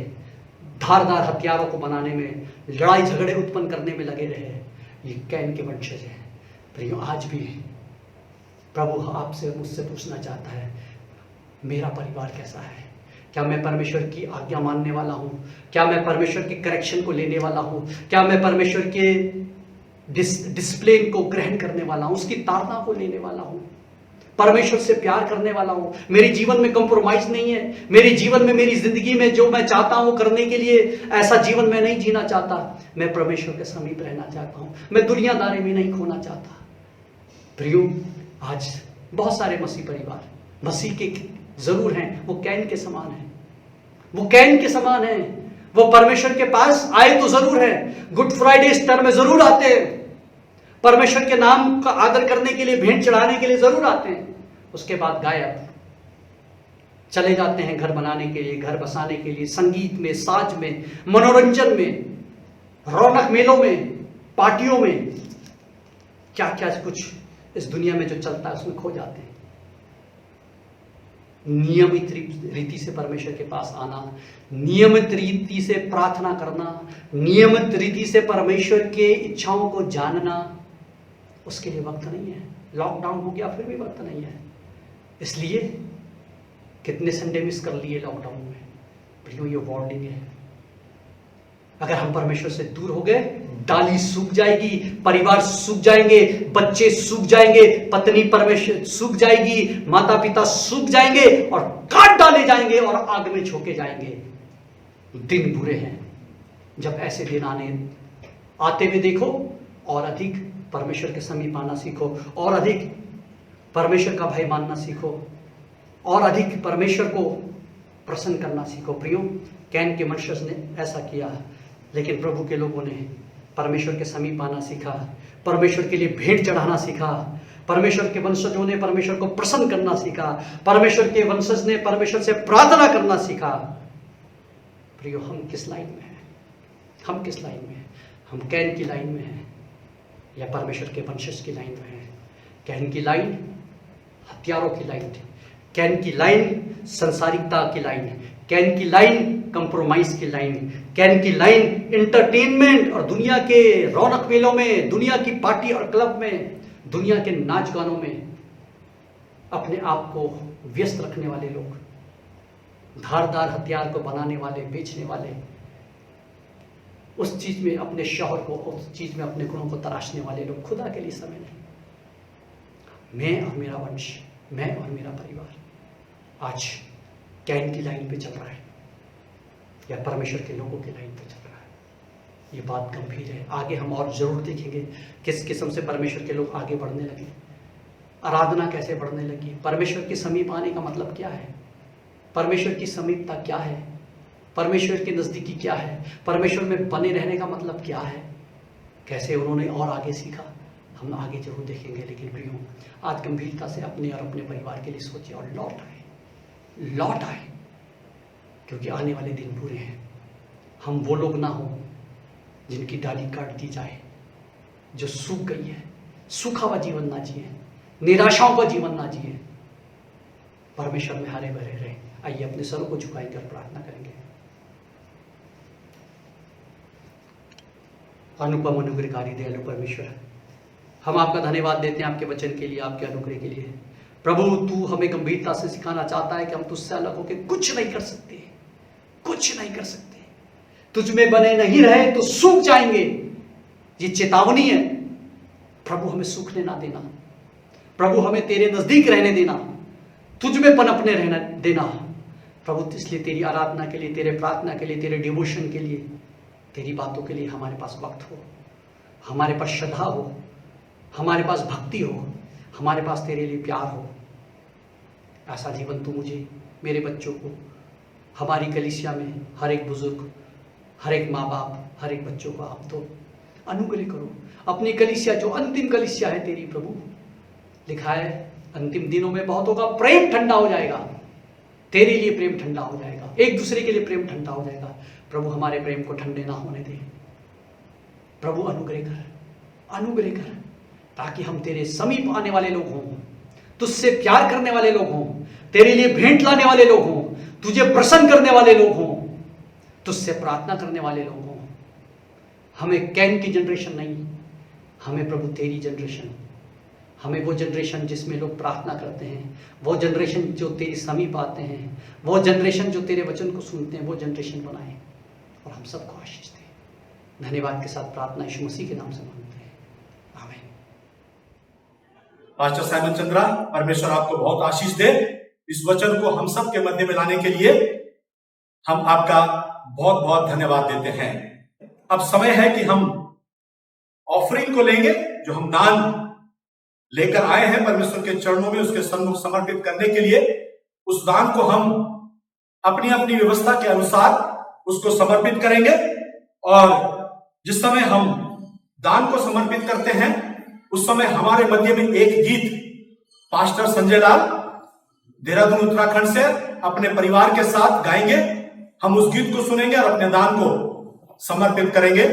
S5: धारदार हथियारों को बनाने में, लड़ाई झगड़े उत्पन्न करने में लगे रहे। ये कैन के वंशज है। प्रियो, आज भी प्रभु आपसे मुझसे पूछना चाहता है, मेरा परिवार कैसा है? क्या मैं परमेश्वर की आज्ञा मानने वाला हूं? क्या मैं परमेश्वर के करेक्शन को लेने वाला हूं? क्या मैं परमेश्वर के डिसिप्लिन को ग्रहण करने वाला हूं, उसकी ताड़ना को लेने वाला हूं, परमेश्वर से प्यार करने वाला हूं? मेरे जीवन में कंप्रोमाइज नहीं है। मेरे जीवन में, मेरी जिंदगी में जो मैं चाहता हूं करने के लिए, ऐसा जीवन मैं नहीं जीना चाहता। मैं परमेश्वर के समीप रहना चाहता हूं। मैं दुनियादारी में नहीं खोना चाहता। प्रियो, आज बहुत सारे मसीह परिवार मसीह के जरूर हैं, वो कैन के समान है, वो कैन के समान है। वो परमेश्वर के पास आए तो जरूर है, गुड फ्राइडे ईस्टर में जरूर आते हैं, परमेश्वर के नाम का आदर करने के लिए, भेंट चढ़ाने के लिए जरूर आते हैं, उसके बाद गायब चले जाते हैं घर बनाने के लिए, घर बसाने के लिए, संगीत में, साज में, मनोरंजन में, रौनक मेलों में, पार्टियों में, क्या क्या कुछ इस दुनिया में जो चलता है उसमें खो जाते हैं। नियमित रीति से परमेश्वर के पास आना, नियमित रीति से प्रार्थना करना, नियमित रीति से परमेश्वर के इच्छाओं को जानना, उसके लिए वक्त नहीं है। लॉकडाउन हो गया फिर भी वक्त नहीं है। इसलिए कितने संडे मिस कर लिए लॉकडाउन में। प्रियो, ये वार्निंग है। अगर हम परमेश्वर से दूर हो गए, डाली सूख जाएगी, परिवार सूख जाएंगे, बच्चे सूख जाएंगे, पत्नी परमेश्वर सूख जाएगी, माता पिता सूख जाएंगे और काट डाले जाएंगे और आग में झोंके जाएंगे। दिन बुरे हैं। जब ऐसे दिन आते हुए देखो, और अधिक परमेश्वर के समीप आना सीखो, और अधिक परमेश्वर का भय मानना सीखो, और अधिक परमेश्वर को प्रसन्न करना सीखो। प्रियो, कैन के वंशज ने ऐसा किया, लेकिन प्रभु के लोगों ने परमेश्वर के समीप आना सीखा, परमेश्वर के लिए भेंट चढ़ाना सीखा, परमेश्वर के वंशजों ने परमेश्वर को प्रसन्न करना सीखा, परमेश्वर के वंशज ने परमेश्वर से प्रार्थना करना सीखा। प्रियो, हम किस लाइन में हैं? हम किस लाइन में हैं? हम कैन की लाइन में हैं या परमेश्वर के वंशज की लाइन में हैं? कैन की लाइन हथियारों की लाइन थी, कैन की लाइन संसारिकता की लाइन, कैन की लाइन कंप्रोमाइज की लाइन, कैन की लाइन इंटरटेनमेंट और दुनिया के रौनक मेलों में, दुनिया की पार्टी और क्लब में, दुनिया के नाच गानों में अपने आप को व्यस्त रखने वाले लोग, धारदार हथियार को बनाने वाले, बेचने वाले, उस चीज में अपने शौहर को, उस चीज में अपने गुणों को तराशने वाले लोग। खुदा के लिए समय नहीं। मैं और मेरा वंश, मैं और मेरा परिवार आज कैन की लाइन पे चल रहा है या परमेश्वर के लोगों की लाइन पे चल रहा है? ये बात गंभीर है। आगे हम और जरूर देखेंगे किस किस्म से परमेश्वर के लोग आगे बढ़ने लगे, आराधना कैसे बढ़ने लगी, परमेश्वर के समीप आने का मतलब क्या है, परमेश्वर की समीपता क्या है, परमेश्वर की नजदीकी क्या है, परमेश्वर में बने रहने का मतलब क्या है, कैसे उन्होंने और आगे सीखा। हम आगे जरूर देखेंगे। लेकिन प्रियो, आज गंभीरता से अपने और अपने परिवार के लिए सोचिए और लौट आए, क्योंकि आने वाले दिन बुरे हैं। हम वो लोग ना हो जिनकी डाली काट दी जाए, जो सूख गई है, सूखा हुआ जीवन ना जिए, निराशाओं का जीवन ना जिए, परमेश्वर में हरे भरे रहे। आइए अपने सरों को झुकाएंगे और प्रार्थना करेंगे। अनुपम अनुग्रहकारी दयालु परमेश्वर, हम आपका धन्यवाद देते हैं आपके वचन के लिए, आपके अनुग्रह के लिए। प्रभु, तू हमें गंभीरता से सिखाना चाहता है कि हम तुझसे अलग होकर कुछ नहीं कर सकते, कुछ नहीं कर सकते। तुझ में बने नहीं रहे तो सूख जाएंगे, ये चेतावनी है। प्रभु हमें सूखने ना देना, प्रभु हमें तेरे नजदीक रहने देना, तुझ में पनपने रहना देना प्रभु। इसलिए तेरी आराधना के लिए, तेरे प्रार्थना के लिए, तेरे डिवोशन के लिए, तेरी बातों के लिए हमारे पास वक्त हो, हमारे पास श्रद्धा हो, हमारे पास भक्ति हो, हमारे पास तेरे लिए प्यार हो। ऐसा जीवन तू मुझे, मेरे बच्चों को, हमारी कलीसिया में हर एक बुजुर्ग, हर एक माँ बाप, हर एक बच्चों को आप तो अनुग्रह करो। अपनी कलीसिया जो अंतिम कलीसिया है तेरी प्रभु, लिखा है अंतिम दिनों में बहुतों का प्रेम ठंडा हो जाएगा, तेरे लिए प्रेम ठंडा हो जाएगा, एक दूसरे के लिए प्रेम ठंडा हो जाएगा। प्रभु हमारे प्रेम को ठंडे ना होने दे प्रभु, अनुग्रह कर, अनुग्रह कर, ताकि हम तेरे समीप आने वाले लोग हों, तुझसे प्यार करने वाले लोग हों, तेरे लिए भेंट लाने वाले लोग हों, तुझे प्रसन्न करने वाले लोग हों, तुझसे प्रार्थना करने वाले लोग हों। हमें कैन की जनरेशन नहीं, हमें प्रभु तेरी जनरेशन, हमें वो जनरेशन जिसमें लोग प्रार्थना करते हैं, वो जनरेशन जो तेरे समीप आते हैं, वो जनरेशन जो तेरे वचन को सुनते हैं, वो जनरेशन बनाए और हम सबको आशीष दे। धन्यवाद के साथ प्रार्थना यीशु मसीह के नाम से मांगते हैं, आमीन।
S1: पास्टर साइमन चंद्रा, परमेश्वर आपको बहुत आशीष दे। इस वचन को हम सब के मध्य में लाने के लिए हम आपका बहुत बहुत धन्यवाद देते हैं। अब समय है कि हम ऑफरिंग को लेंगे, जो हम दान लेकर आए हैं परमेश्वर के चरणों में, उसके सन्मुख समर्पित करने के लिए। उस दान को हम अपनी अपनी व्यवस्था के अनुसार उसको समर्पित करेंगे। और जिस समय हम दान को समर्पित करते हैं, उस समय हमारे मध्य में एक गीत पास्टर संजय लाल देहरादून उत्तराखंड से अपने परिवार के साथ गाएंगे। हम उस गीत को सुनेंगे और अपने दान को समर्पित करेंगे।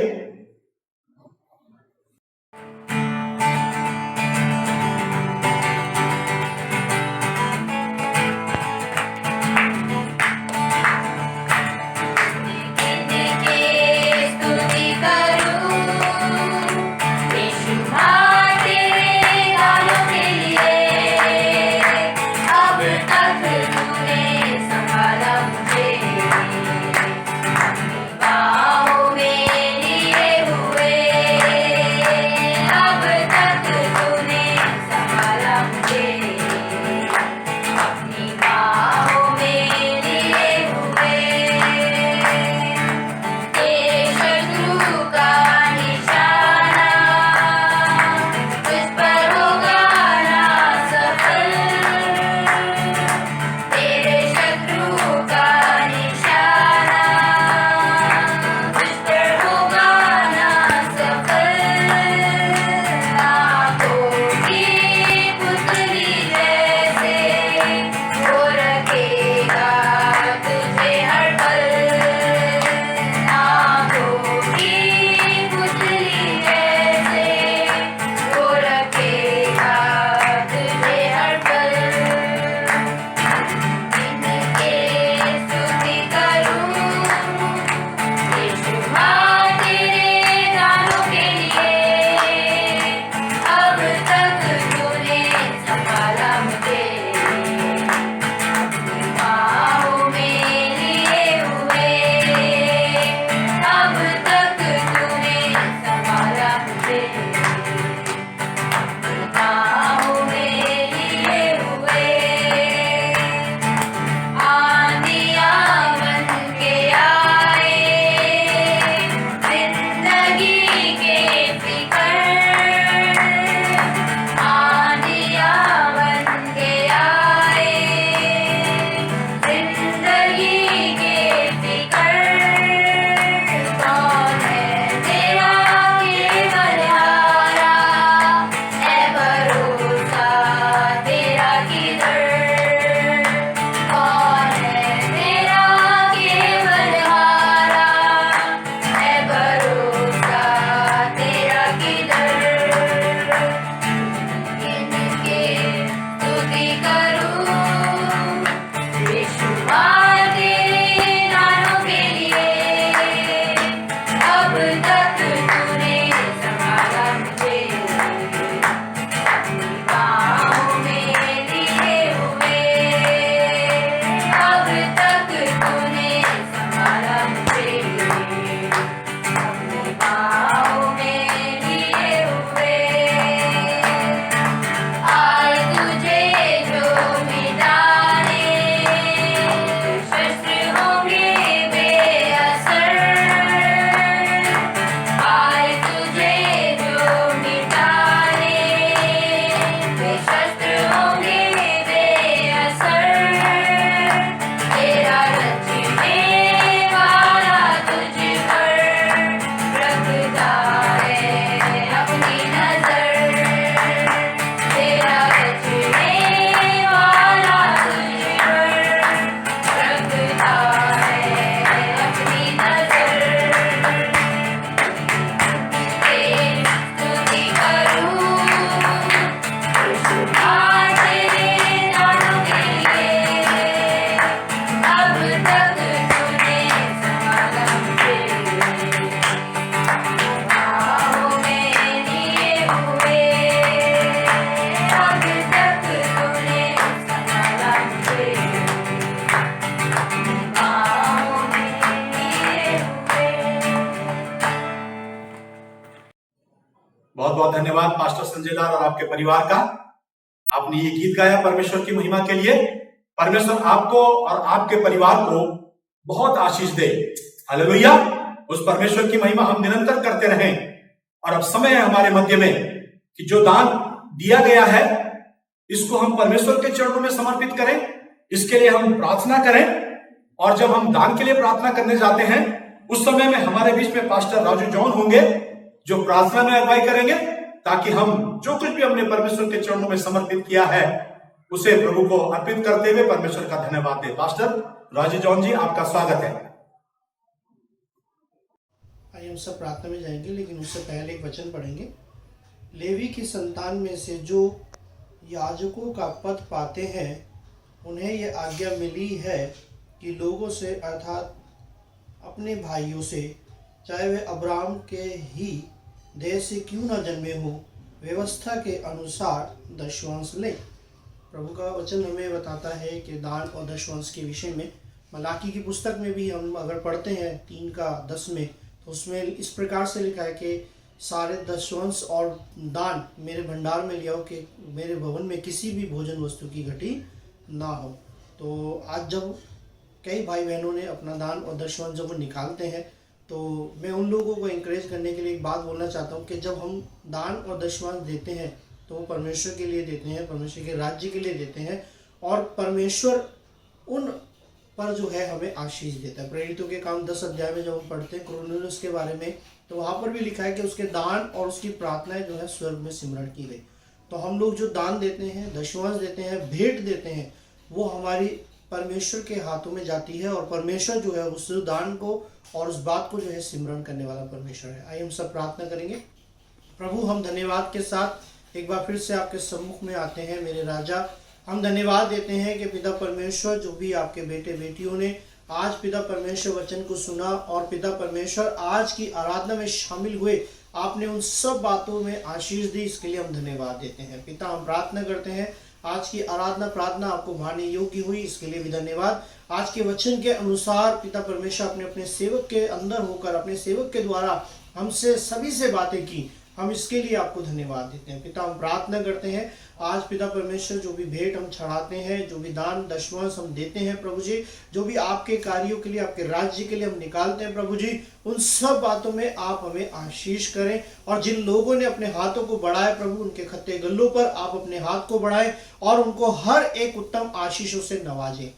S1: बहुत बहुत धन्यवाद पास्टर संजय लाल और आपके परिवार का। आपने ये गीत गाया परमेश्वर की महिमा के लिए। परमेश्वर आपको और आपके परिवार को बहुत आशीष दे। हालेलुया। उस परमेश्वर की महिमा हम निरंतर करते रहें। और अब समय है हमारे मध्य में कि जो दान दिया गया है इसको हम परमेश्वर के चरणों में समर्पित करें। इसके लिए हम प्रार्थना करें। और जब हम दान के लिए प्रार्थना करने जाते हैं उस समय में हमारे बीच में पास्टर राजू जॉन होंगे जो प्रार्थना में अगुवाई करेंगे, ताकि हम जो कुछ भी हमने परमेश्वर के चरणों में समर्पित किया है उसे प्रभु को अर्पित करते हुए परमेश्वर का धन्यवाद दे। पास्टर राजू जॉन जी, आपका स्वागत है।
S6: आइए हम सब प्रार्थना में जाएंगे, लेकिन उससे पहले एक वचन पढ़ेंगे। लेवी की संतान में से जो याजकों का पद पाते हैं उन्हें यह आज्ञा मिली है कि लोगों से अर्थात अपने भाइयों से, चाहे वे अब्राहम के ही देश से क्यों न जन्मे हो, व्यवस्था के अनुसार दशवांश लें। प्रभु का वचन हमें बताता है कि दान और दशवांश के विषय में मलाकी की पुस्तक में भी हम अगर पढ़ते हैं 3:10 में, तो उसमें इस प्रकार से लिखा है कि सारे दशवांश और दान मेरे भंडार में ले आओ कि मेरे भवन में किसी भी भोजन वस्तु की घटी ना हो। तो आज जब कई भाई बहनों ने अपना दान और दशवांश जब वो निकालते हैं, तो मैं उन लोगों को इंकरेज करने के लिए एक बात बोलना चाहता हूँ कि जब हम दान और दशवांश देते हैं तो वो परमेश्वर के लिए देते हैं, परमेश्वर के राज्य के लिए देते हैं, और परमेश्वर उन पर जो है हमें आशीष देता है। प्रेरितों के काम 10 अध्याय में जब हम पढ़ते हैं कुरनेलियुस के बारे में, तो वहाँ पर भी लिखा है कि उसके दान और उसकी प्रार्थनाएं जो है स्वर्ग में सिमरण की गई। तो हम लोग जो दान देते हैं, दशवांश देते हैं, भेंट देते हैं, वो हमारी परमेश्वर के हाथों में जाती है, और परमेश्वर जो है उस दान को और उस बात को जो है सिमरण करने वाला परमेश्वर है। आइए हम सब प्रार्थना करेंगे। प्रभु, हम धन्यवाद के साथ एक बार फिर से आपके सम्मुख में आते हैं। मेरे राजा, हम धन्यवाद देते हैं कि पिता परमेश्वर, जो भी आपके बेटे बेटियों ने आज पिता परमेश्वर वचन को सुना और पिता परमेश्वर आज की आराधना में शामिल हुए, आपने उन सब बातों में आशीष दी, इसके लिए हम धन्यवाद देते हैं। पिता, हम प्रार्थना करते हैं आज की आराधना प्रार्थना आपको भाने योग्य हुई, इसके लिए भी धन्यवाद। आज के वचन के अनुसार पिता परमेश्वर अपने अपने सेवक के अंदर होकर अपने सेवक के द्वारा हमसे सभी से बातें की, हम इसके लिए आपको धन्यवाद देते हैं। पिता, हम प्रार्थना करते हैं आज पिता परमेश्वर जो भी भेंट हम चढ़ाते हैं, जो भी दान दशवांश हम देते हैं प्रभु जी, जो भी आपके कार्यों के लिए, आपके राज्य के लिए हम निकालते हैं प्रभु जी, उन सब बातों में आप हमें आशीष करें। और जिन लोगों ने अपने हाथों को बढ़ाए प्रभु, उनके खत्ते गल्लों पर आप अपने हाथ को बढ़ाएं और उनको हर एक उत्तम आशीषों से नवाजें।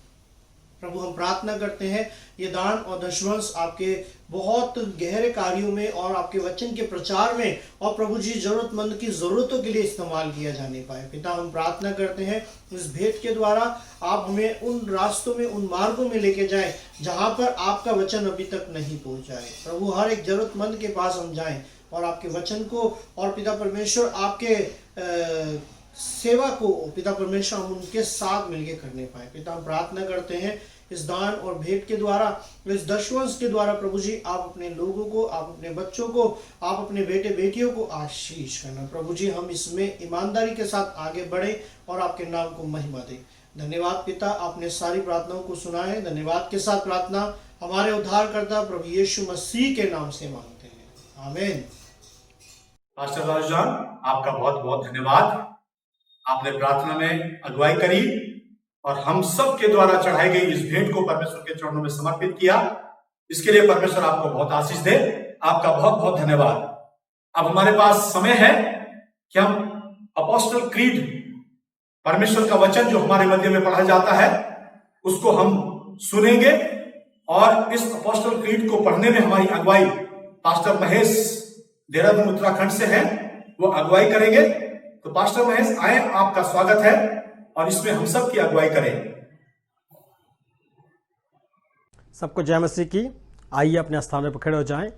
S6: प्रभु, हम प्रार्थना करते हैं ये दान और दशवांश आपके बहुत गहरे कार्यों में और आपके वचन के प्रचार में और प्रभु जी जरूरतमंद की जरूरतों के लिए इस्तेमाल किया जाने पाए। पिता, हम प्रार्थना करते हैं इस भेंट के द्वारा आप हमें उन रास्तों में, उन मार्गों में लेके जाएं जहां पर आपका वचन अभी तक नहीं पहुंचा है। प्रभु, हर एक जरूरतमंद के पास हम जाएं और आपके वचन को और पिता परमेश्वर आपके सेवा को पिता परमेश्वर हम उनके साथ मिलकर करने पाए। पिता, हम प्रार्थना करते हैं इस दान और भेंट के द्वारा, इस दशवांश के द्वारा प्रभु जी आप अपने लोगों को, आप अपने बच्चों को, आप अपने बेटे बेटियों को आशीष करना। प्रभु जी, हम इसमें ईमानदारी के साथ आगे बढ़े और आपके नाम को महिमा दें। धन्यवाद पिता, आपने सारी प्रार्थनाओं को सुना है। धन्यवाद के साथ प्रार्थना हमारे उद्धारकर्ता प्रभु यीशु मसीह के नाम से मांगते हैं, आमीन।
S1: पास्टर राजजान, आपका बहुत बहुत धन्यवाद। आपने प्रार्थना में अगुवाई करी और हम सब के द्वारा चढ़ाई गई इस भेंट को परमेश्वर के चरणों में समर्पित किया। इसके लिए परमेश्वर आपको बहुत आशीष दे। आपका बहुत बहुत धन्यवाद। अब हमारे पास समय है कि हम अपोस्टल क्रीड, परमेश्वर का वचन जो हमारे मध्य में पढ़ा जाता है, उसको हम सुनेंगे। और इस अपोस्टल क्रीड को पढ़ने में हमारी अगुवाई पास्टर महेश देहरादून उत्तराखंड से है, वो अगुवाई करेंगे। तो पास्टर महेश आए, आपका स्वागत है और इसमें हम सब की अगुवाई करें।
S7: सबको जय मसीह की। आइए अपने स्थान पर खड़े हो जाएं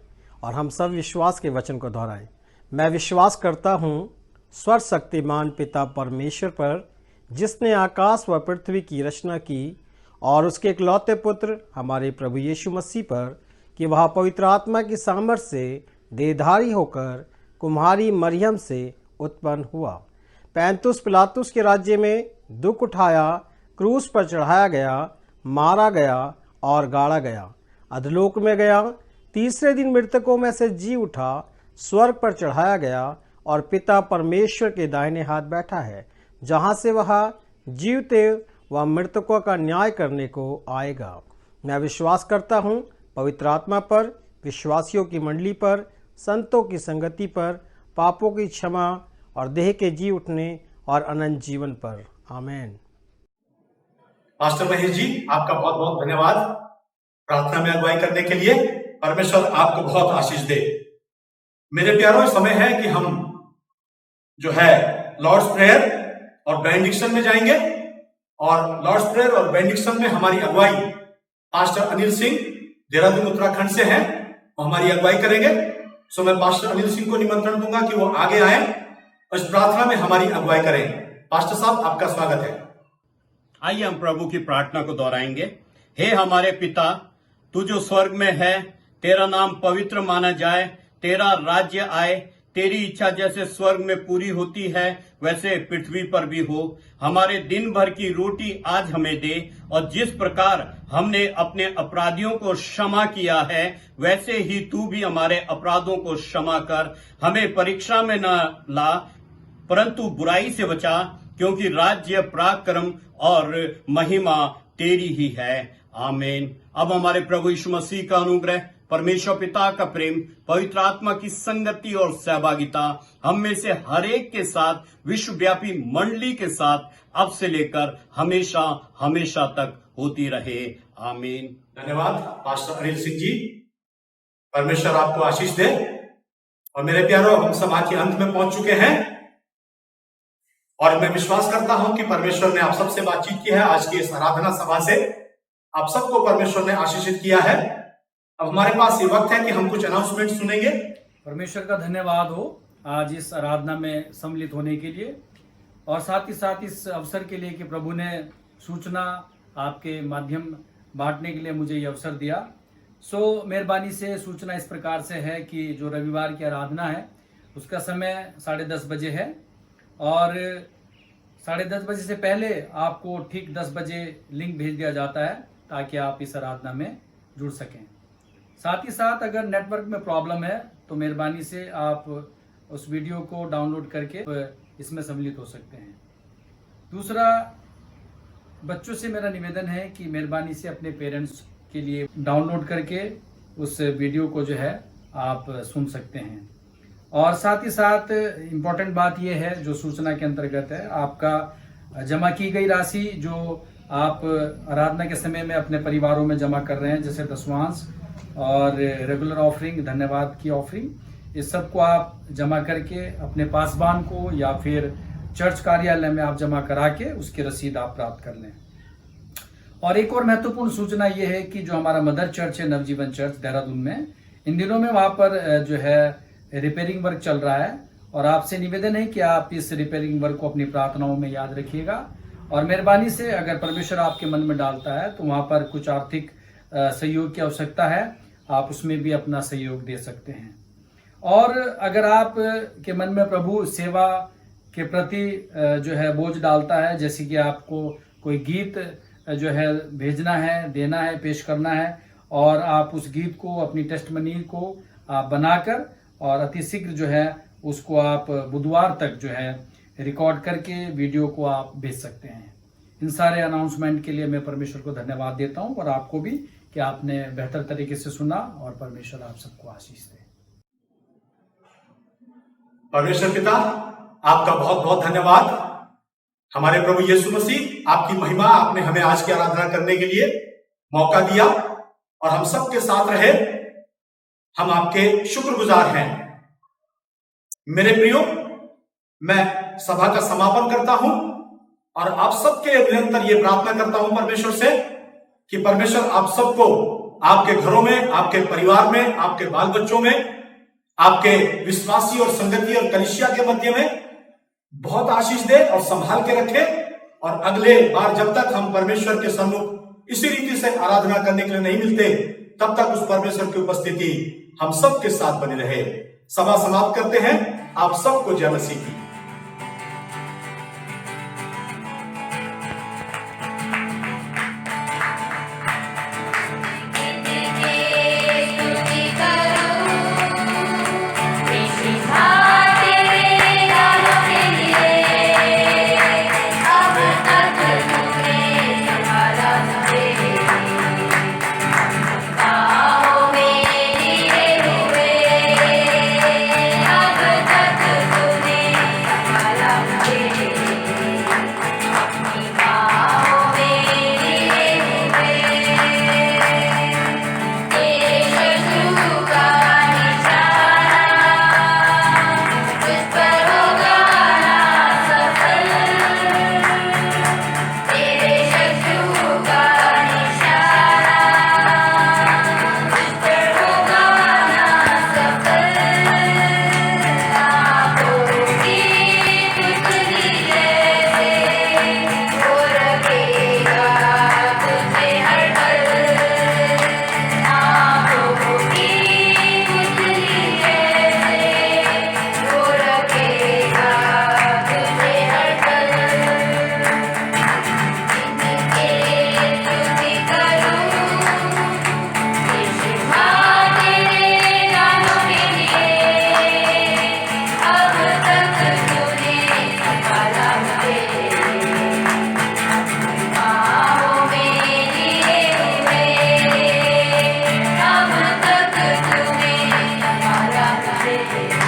S7: और हम सब विश्वास के वचन को दोहराएं। मैं विश्वास करता हूँ सर्वशक्तिमान पिता परमेश्वर पर, जिसने आकाश व पृथ्वी की रचना की, और उसके इकलौते पुत्र हमारे प्रभु यीशु मसीह पर, कि वह पवित्र आत्मा की सामर्थ्य से देहधारी होकर कुम्हारी मरियम से उत्पन्न हुआ, पैंतुस पिलातुस के राज्य में दुख उठाया, क्रूस पर चढ़ाया गया, मारा गया और गाड़ा गया, अधोलोक में गया, तीसरे दिन मृतकों में से जी उठा, स्वर्ग पर चढ़ाया गया और पिता परमेश्वर के दाहिने हाथ बैठा है, जहाँ से वह जीवते व मृतकों का न्याय करने को आएगा। मैं विश्वास करता हूँ पवित्र आत्मा पर, विश्वासियों की मंडली पर, संतों की संगति पर, पापों की क्षमा और देह के जी उठने और अनंत जीवन पर। आमीन।
S1: मास्टर महेश जी, आपका बहुत बहुत धन्यवाद प्रार्थना में अगुवाई करने के लिए। परमेश्वर आपको बहुत आशीष दे। मेरे प्यारों, समय है कि हम जो है लॉर्ड्स प्रेयर और बेनेडिक्शन में जाएंगे, और लॉर्ड्स प्रेयर और बेनेडिक्शन में हमारी अगुवाई पास्टर अनिल सिंह देहरादून उत्तराखंड से हैं, वो हमारी अगुवाई करेंगे। सो मैं पास्टर अनिल सिंह को निमंत्रण दूंगा कि वो आगे आए और इस प्रार्थना में हमारी अगुवाई करें। पास्टर साहब, आपका स्वागत है।
S8: आइए हम प्रभु की प्रार्थना को दोहराएंगे। हे हमारे पिता, तू जो स्वर्ग में है, तेरा नाम पवित्र माना जाए, तेरा राज्य आए, तेरी इच्छा जैसे स्वर्ग में पूरी होती है वैसे पृथ्वी पर भी हो। हमारे दिन भर की रोटी आज हमें दे, और जिस प्रकार हमने अपने अपराधियों को क्षमा किया है वैसे ही तू भी हमारे अपराधों को क्षमा कर। हमें परीक्षा में न ला, परंतु बुराई से बचा, क्योंकि राज्य, पराक्रम और महिमा तेरी ही है। आमीन। अब हमारे प्रभु यीशु मसीह का अनुग्रह, परमेश्वर पिता का प्रेम, पवित्र आत्मा की संगति और सहभागिता हम में से हर एक के साथ, विश्वव्यापी मंडली के साथ अब से लेकर हमेशा हमेशा तक होती रहे। आमीन।
S1: धन्यवाद पास्टर अनिल सिंह जी, परमेश्वर आपको आशीष दे। और मेरे प्यारों, हम सभा के अंत में पहुंच चुके हैं, और मैं विश्वास करता हूं कि परमेश्वर ने आप सबसे बातचीत की है। आज की इस आराधना सभा से आप सबको परमेश्वर ने आशीषित किया है। अब हमारे पास ये वक्त है कि हम कुछ अनाउंसमेंट सुनेंगे।
S9: परमेश्वर का धन्यवाद हो आज इस आराधना में सम्मिलित होने के लिए, और साथ ही साथ इस अवसर के लिए कि प्रभु ने सूचना आपके माध्यम बांटने के लिए मुझे ये अवसर दिया। सो मेहरबानी से सूचना इस प्रकार से है कि जो रविवार की आराधना है उसका समय 10:30 बजे है, और 10:30 बजे से पहले आपको ठीक 10 बजे लिंक भेज दिया जाता है ताकि आप इस आराधना में जुड़ सकें। साथ ही साथ अगर नेटवर्क में प्रॉब्लम है तो मेहरबानी से आप उस वीडियो को डाउनलोड करके इसमें सम्मिलित हो सकते हैं। दूसरा, बच्चों से मेरा निवेदन है कि मेहरबानी से अपने पेरेंट्स के लिए डाउनलोड करके उस वीडियो को जो है आप सुन सकते हैं। और साथ ही साथ इम्पोर्टेंट बात यह है जो सूचना के अंतर्गत है, आपका जमा की गई राशि जो आप आराधना के समय में अपने परिवारों में जमा कर रहे हैं, जैसे दशवांश और रेगुलर ऑफरिंग, धन्यवाद की ऑफरिंग, इस सब को आप जमा करके अपने पासबान को या फिर चर्च कार्यालय में आप जमा करा के उसकी रसीद आप प्राप्त कर लें। और एक और महत्वपूर्ण सूचना ये है कि जो हमारा मदर चर्च है, नवजीवन चर्च देहरादून में, इन दिनों में वहाँ पर जो है रिपेयरिंग वर्क चल रहा है, और आपसे निवेदन है कि आप इस रिपेयरिंग वर्क को अपनी प्रार्थनाओं में याद रखिएगा। और मेहरबानी से अगर परमेश्वर आपके मन में डालता है तो वहाँ पर कुछ आर्थिक सहयोग की आवश्यकता है, आप उसमें भी अपना सहयोग दे सकते हैं। और अगर आप के मन में प्रभु सेवा के प्रति जो है बोझ डालता है, जैसे कि आपको कोई गीत जो है भेजना है, देना है, पेश करना है, और आप उस गीत को, अपनी टेस्टमनी को आप बनाकर और अतिशीघ्र जो है उसको आप बुधवार तक जो है रिकॉर्ड करके वीडियो को आप भेज सकते हैं। इन सारे अनाउंसमेंट के लिए मैं परमेश्वर को धन्यवाद देता हूं, और आपको भी कि आपने बेहतर तरीके से सुना, और परमेश्वर आप सबको आशीष दे।
S1: परमेश्वर पिता, आपका बहुत बहुत धन्यवाद। हमारे प्रभु यीशु मसीह, आपकी महिमा, आपने हमें आज की आराधना करने के लिए मौका दिया और हम सबके साथ रहे। हम आपके शुक्रगुजार हैं। मेरे प्रियो, मैं सभा का समापन करता हूं और आप सबके निरंतर ये प्रार्थना करता हूं परमेश्वर से कि परमेश्वर आप सबको आपके घरों में, आपके परिवार में, आपके बाल बच्चों में, आपके विश्वासी और संगति और कलीसिया के मध्य में बहुत आशीष दे और संभाल के रखे। और अगले बार जब तक हम परमेश्वर के सम्मुख इसी रीति से आराधना करने के लिए नहीं मिलते, तब तक उस परमेश्वर की उपस्थिति हम सबके साथ बनी रहे। सभा समाप्त करते हैं। आप सबको जय मसीह की।
S10: Krishna है